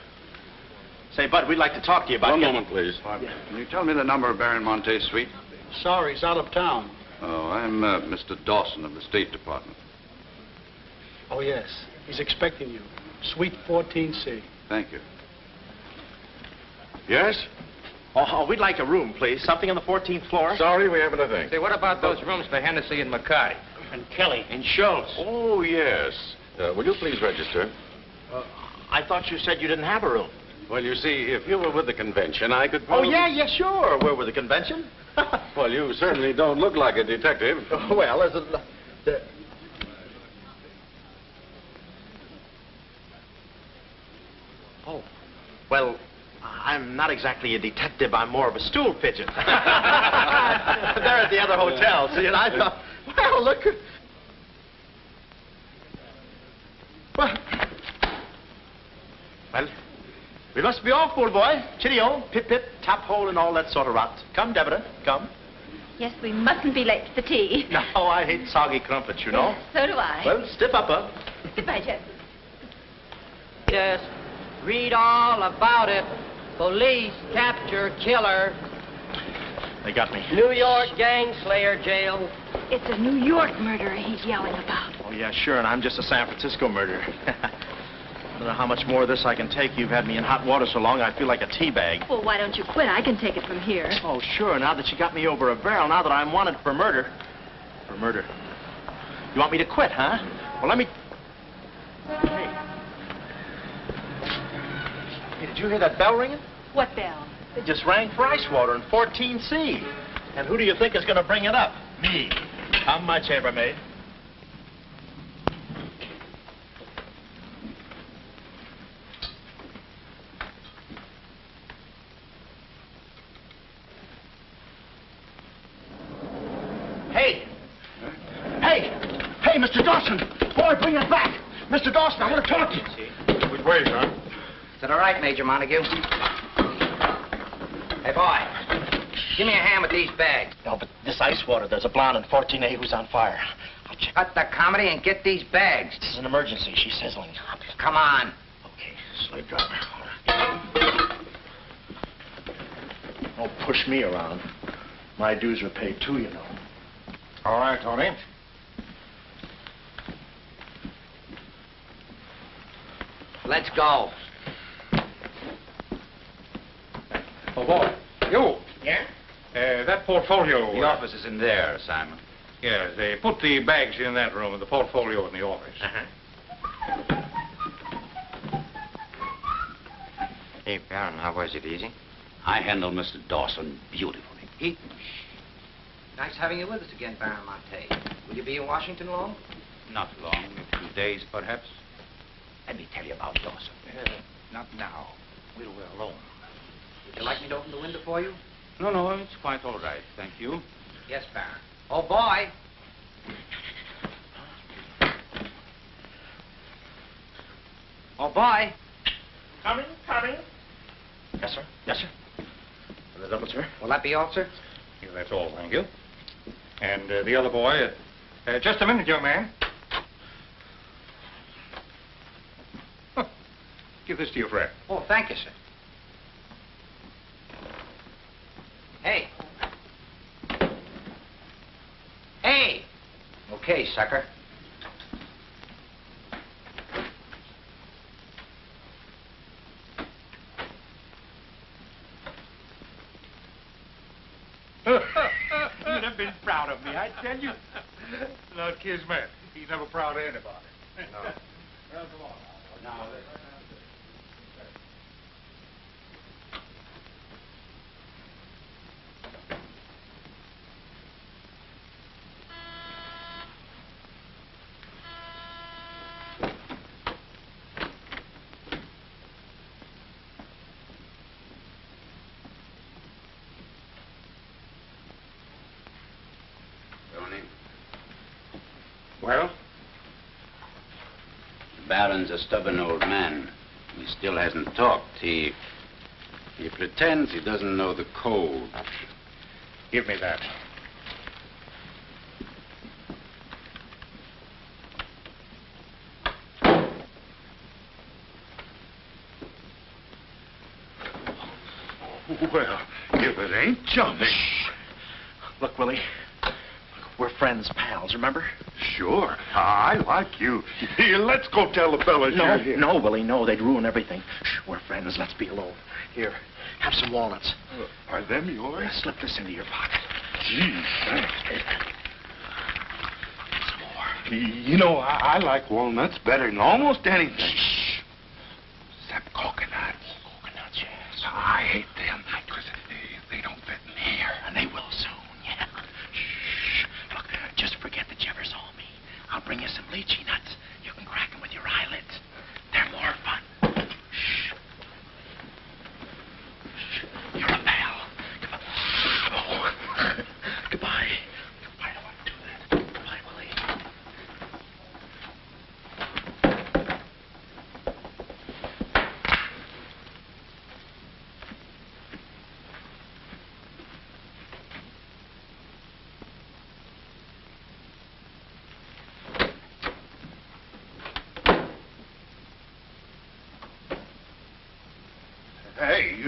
Say, Bud, we'd like to talk to you about... One moment, please. Yeah. Can you tell me the number of Baron Monte's suite? Sorry, he's out of town. Oh, I'm Mr. Dawson of the State Department. Oh, yes. He's expecting you. Suite 14C. Thank you. Yes? Oh, we'd like a room, please. Something on the 14th floor. Sorry, we haven't a thing. Say, what about those rooms for Hennessy and McCarty? And Kelly. And Schultz? Oh, yes. Will you please register? I thought you said you didn't have a room. Well, you see, if you were with the convention, I could Oh, probably... yeah, sure. We're with the convention. Well, you certainly don't look like a detective. Well, as a... Oh, well, I'm not exactly a detective. I'm more of a stool pigeon. They're at the other hotel, see, and I thought, well, look... Well, we must be off, old boy. Chitty-o, pip-pip, tap-hole, and all that sort of rot. Come, Deborah, come. Yes, we mustn't be late for tea. No, I hate soggy crumpets, you know. So do I. Well, stiff upper. Goodbye, Jeff. Just read all about it. Police capture killer. They got me. New York gang slayer jail. It's a New York murderer he's yelling about. Oh, yeah, sure, and I'm just a San Francisco murderer. I don't know how much more of this I can take. You've had me in hot water so long, I feel like a tea bag. Well, why don't you quit? I can take it from here. Oh, sure, now that you got me over a barrel, now that I'm wanted for murder. For murder. You want me to quit, huh? Well, let me... Hey, did you hear that bell ringing? What bell? It just rang for ice water in 14C. And who do you think is going to bring it up? Me. How much, chambermaid? Hey! Hey! Hey, Mr. Dawson! Boy, bring it back! Mr. Dawson, I want to talk to you. Which way, son? Is that all right, Major Montague? Hey, boy. Give me a hand with these bags. No, but this ice water, there's a blonde in 14A who's on fire. Cut the comedy and get these bags. This is an emergency. She's sizzling. Come on. Okay, slave driver. Don't push me around. My dues are paid too, you know. All right, Tony. Let's go. Oh, boy. You. Yeah? That portfolio... The office is in there, Simon. Yes, they put the bags in that room and the portfolio in the office. Hey, Baron, how was it? Easy? I handled Mr. Dawson beautifully. Nice having you with us again, Baron Monte. Will you be in Washington long? Not long, a few days, perhaps. Let me tell you about Dawson. Not now. We're alone. Would you like me to open the window for you? No, it's quite all right, thank you. Yes, Baron. Oh, boy. Oh, boy. Coming. Yes, sir. Yes, sir. The double, sir. Will that be all, sir? Yeah, that's all, thank you. And the other boy, just a minute, young man. Huh. Give this to your friend. Oh, thank you, sir. Hey. Hey. Okay, sucker. You'd have been proud of me, I tell you. Not Kismet. He's never proud of anybody. No. Well, come on now. Well? The Baron's a stubborn old man. He still hasn't talked. He pretends he doesn't know the code. Give me that. Well, if it ain't Johnny. Look, Willie. We're friends, pals, remember? Sure. I like you. Here, let's go tell the fellas you're here. No, Willie, no. They'd ruin everything. Shh, we're friends. Let's be alone. Here, have some walnuts. Are them yours? Slip this into your pocket. Gee, thanks. Some more. You know, I like walnuts better than almost anything. Shh. Except coconuts. Coconuts, yes. I hate them because they don't fit in here. And they will soon, yeah. Shh. Look, just forget that you ever saw me. I'll bring you some lychee nuts. You can crack them with your eyelids. They're more fun. Shh. Shh. You're a pal. Come on. Oh. Goodbye. I don't want to do that. Goodbye, Willie.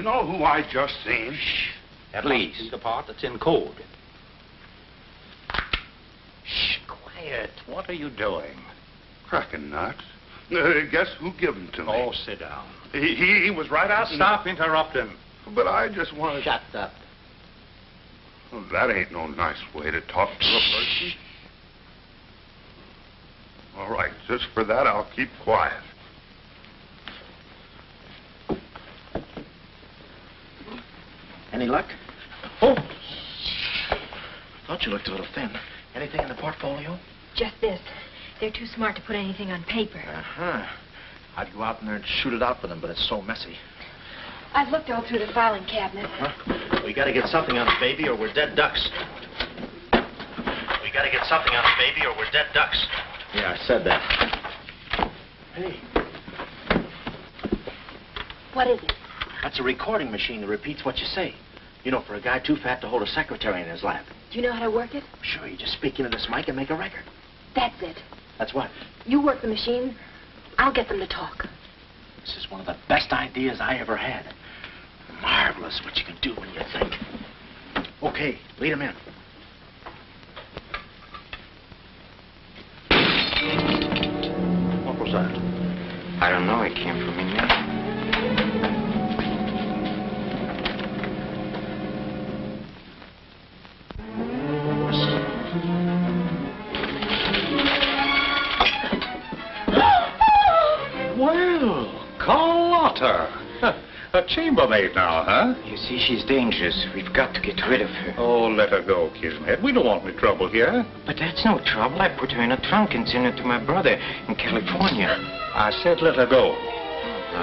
know who I just seen? Shh. That Please. must be the part that's in code. Shh, quiet. What are you doing? Cracking nuts. Guess who gave him to me? Oh, sit down. He was right out. Stop interrupting. But I just want to... Shut up. Well, that ain't no nice way to talk to a person. All right, just for that, I'll keep quiet. Any luck? Oh! Thought you looked a little thin. Anything in the portfolio? Just this. They're too smart to put anything on paper. Uh-huh. I'd go out in there and shoot it out for them, but it's so messy. I've looked all through the filing cabinet. Huh? We gotta get something on it, baby, or we're dead ducks. We gotta get something on it, baby, or we're dead ducks. Yeah, I said that. Hey. What is it? That's a recording machine that repeats what you say. You know, for a guy too fat to hold a secretary in his lap. Do you know how to work it? Sure, you just speak into this mic and make a record. That's it. That's what? You work the machine. I'll get them to talk. This is one of the best ideas I ever had. Marvelous what you can do when you think. Okay, lead him in. What was that? I don't know. It came from in there. Well, Carlotta. A chambermaid now, huh? You see, she's dangerous. We've got to get rid of her. Oh, let her go, Kismet. We don't want any trouble here. But that's no trouble. I put her in a trunk and sent her to my brother in California. I said let her go.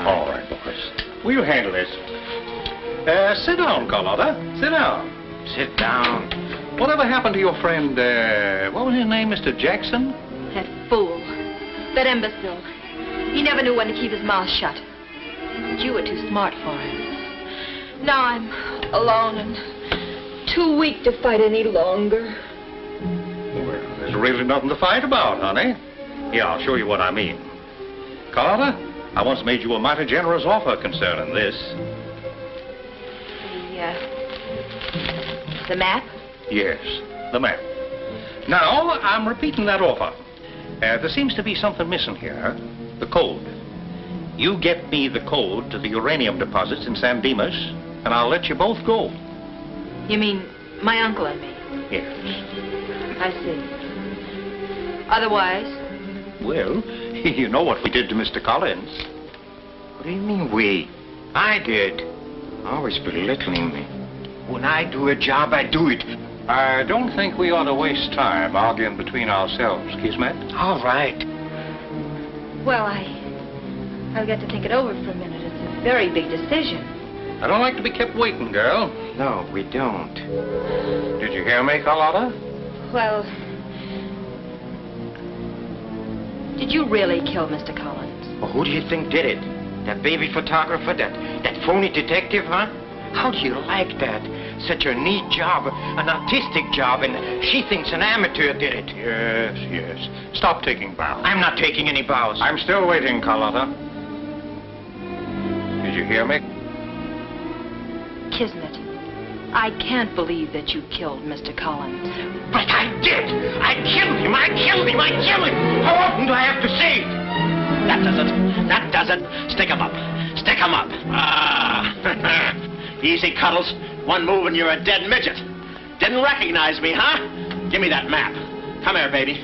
All right, boys. We'll handle this. Sit down, Carlotta. Sit down. Sit down. Whatever happened to your friend, what was his name, Mr. Jackson? That fool. That imbecile. He never knew when to keep his mouth shut. But you were too smart for him. Now I'm alone and too weak to fight any longer. Well, there's really nothing to fight about, honey. Here, I'll show you what I mean. Carlotta, I once made you a mighty generous offer concerning this. The map? Yes, the map. Now, I'm repeating that offer. There seems to be something missing here. The code. You get me the code to the uranium deposits in San Dimas, and I'll let you both go. You mean my uncle and me? Yes. I see. Otherwise? Well, you know what we did to Mr. Collins. What do you mean, we? I did. Always belittling me. When I do a job, I do it. I don't think we ought to waste time arguing between ourselves, Kismet. All right. Well, I've got to think it over for a minute. It's a very big decision. I don't like to be kept waiting, girl. No, we don't. Did you hear me, Carlotta? Well, did you really kill Mr. Collins? Well, who do you think did it? That baby photographer? That phony detective, huh? How do you like that? Such a neat job, an artistic job, and she thinks an amateur did it. Yes, yes. Stop taking bows. I'm not taking any bows. I'm still waiting, Carlotta. Did you hear me? Kismet, I can't believe that you killed Mr. Collins. But I did! I killed him! I killed him! I killed him! How often do I have to say it? That does it. That does it. Stick him up. Stick him up. Ah. Easy, Cuddles. One move and you're a dead midget. Didn't recognize me, huh? Give me that map. Come here, baby.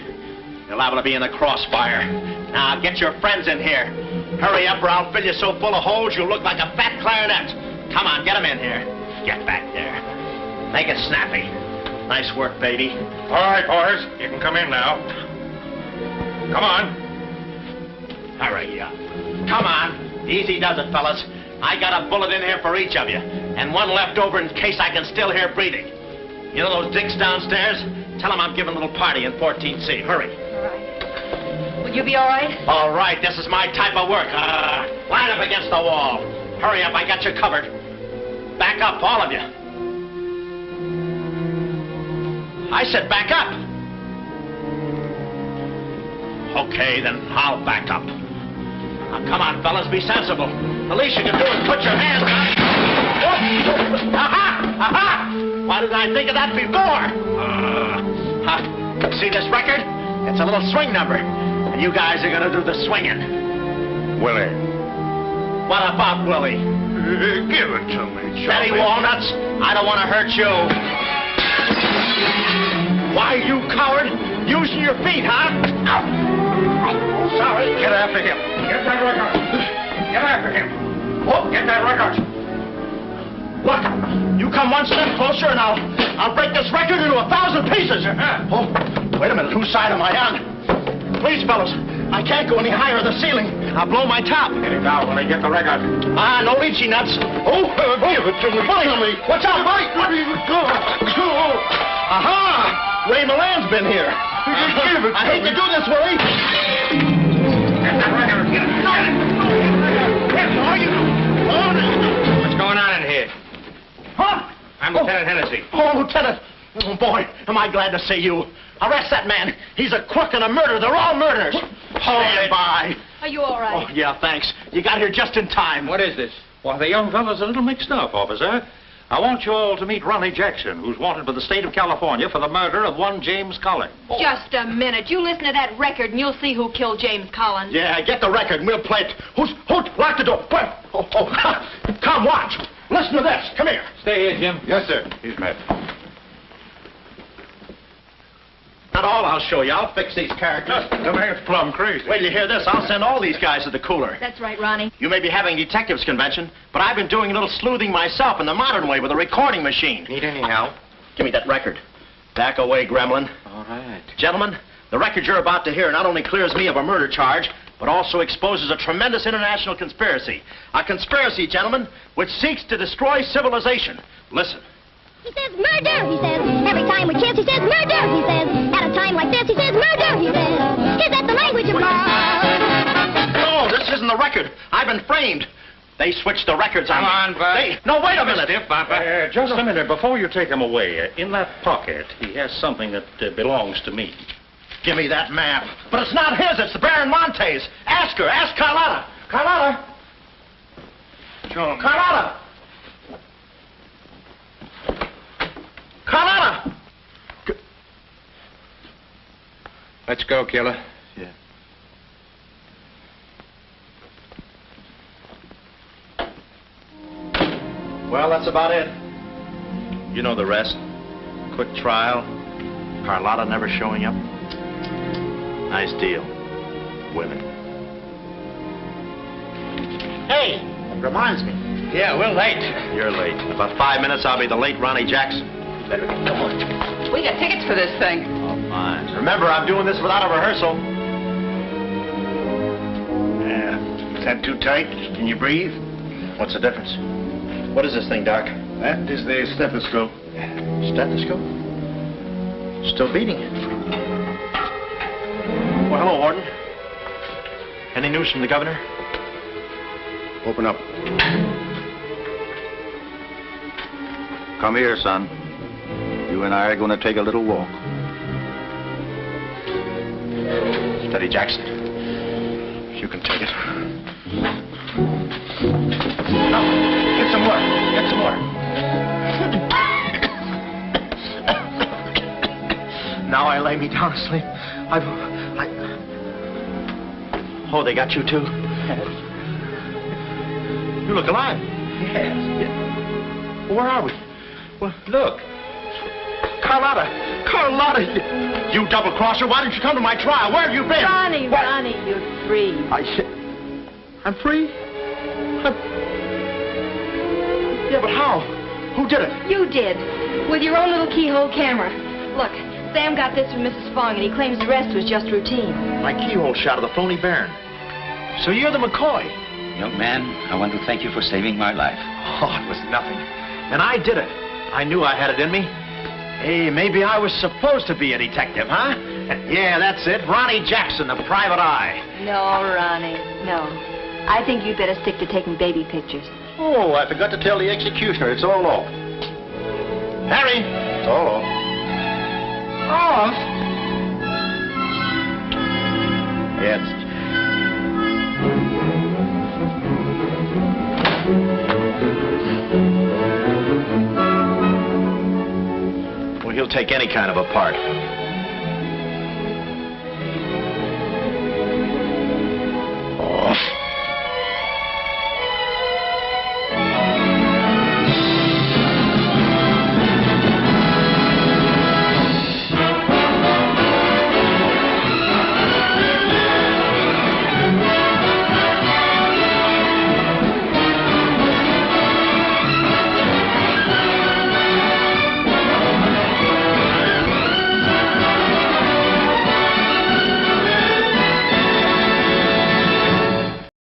You're liable to be in the crossfire. Now, get your friends in here. Hurry up or I'll fill you so full of holes you'll look like a fat clarinet. Come on, get them in here. Get back there. Make it snappy. Nice work, baby. All right, boys. You can come in now. Come on. Hurry up. Come on. Easy does it, fellas. I got a bullet in here for each of you, and one left over in case I can still hear breathing. You know those dicks downstairs? Tell them I'm giving a little party in 14C. Hurry. All right. Will you be all right? All right, this is my type of work. Line up against the wall. Hurry up, I got you covered. Back up, all of you. I said back up. Okay, then I'll back up. Now, come on, fellas, be sensible. The least you can do is put your hands up. Aha! Why didn't I think of that before? See this record? It's a little swing number. And you guys are gonna do the swinging. Willie. What about Willie? Give it to me, Betty Walnuts, I don't want to hurt you. Why, you coward? Using your feet, huh? Sorry. Get after him. Get that record. Get after him. Oh, get that record. Look, you come one step closer and I'll break this record into 1,000 pieces. Oh, wait a minute. Whose side am I on? Please, fellas, I can't go any higher than the ceiling. I'll blow my top. Get it down when I get the record. No lychee nuts. Oh, give it to me. Buddy, watch out, buddy. Aha! Ray Milan's been here. I hate to do this, Willie. Get that record. Get it. What's going on in here? Huh? I'm Lieutenant Hennessy. Oh, Lieutenant. Oh, boy, am I glad to see you. Arrest that man. He's a crook and a murderer. They're all murderers. Stand by. Are you all right? Oh, yeah, thanks. You got here just in time. What is this? Why, the young fellow's a little mixed up, officer. I want you all to meet Ronnie Jackson, who's wanted by the state of California for the murder of one James Collins. Just a minute. You listen to that record and you'll see who killed James Collins. Yeah, get the record and we'll play it. Who? Lock the door. Wait. Come, watch. Listen to this. Come here. Stay here, Jim. Yes, sir. He's met. Not all I'll show you. I'll fix these characters. The man's plumb crazy. Wait till you hear this. I'll send all these guys to the cooler. That's right, Ronnie. You may be having detectives convention, but I've been doing a little sleuthing myself in the modern way with a recording machine. Need any help? Give me that record. Back away, gremlin. All right. Gentlemen, the record you're about to hear not only clears me of a murder charge, but also exposes a tremendous international conspiracy. A conspiracy, gentlemen, which seeks to destroy civilization. Listen. He says murder, he says. Every time we kiss, he says murder, he says. At a time like this, he says murder, he says. Is that the language of love? No, this isn't the record. I've been framed. They switched the records on me. Come on, Bud. No, wait a minute. Just a minute. Before you take him away, in that pocket, he has something that belongs to me. Give me that map. But it's not his. It's the Baron Monte's. Ask her. Ask Carlotta. Carlotta. John. Carlotta. Carlotta. Let's go, killer. Yeah. Well, that's about it. You know the rest. Quick trial. Carlotta never showing up. Nice deal. Women. Hey, reminds me. Yeah, we're late. You're late. In about 5 minutes, I'll be the late Ronnie Jackson. Better get going. We got tickets for this thing. Oh, fine. Remember, I'm doing this without a rehearsal. Yeah. Is that too tight? Can you breathe? What's the difference? What is this thing, Doc? That is the stethoscope. Stethoscope? Still beating. Well, hello, Warden. Any news from the governor? Open up. Come here, son. You and I are going to take a little walk. Steady, Jackson. You can take it. No, get some water. Get some water. Now I lay me down to sleep. Oh, they got you too? Yes. You look alive. Yes. Where are we? Well, look. Carlotta! Carlotta! You double-crosser, why didn't you come to my trial? Where have you been? Ronnie, you're free. I'm free? Yeah, but how? Who did it? You did. With your own little keyhole camera. Look, Sam got this from Mrs. Fong, and he claims the rest was just routine. My keyhole shot of the phony Baron. So you're the McCoy? Young man, I want to thank you for saving my life. Oh, it was nothing. And I did it. I knew I had it in me. Hey, maybe I was supposed to be a detective, huh? Yeah, that's it. Ronnie Jackson, the private eye. No, Ronnie, no. I think you'd better stick to taking baby pictures. Oh, I forgot to tell the executioner. It's all off. Harry! It's all off. Off? Yes. he'll take any kind of a part.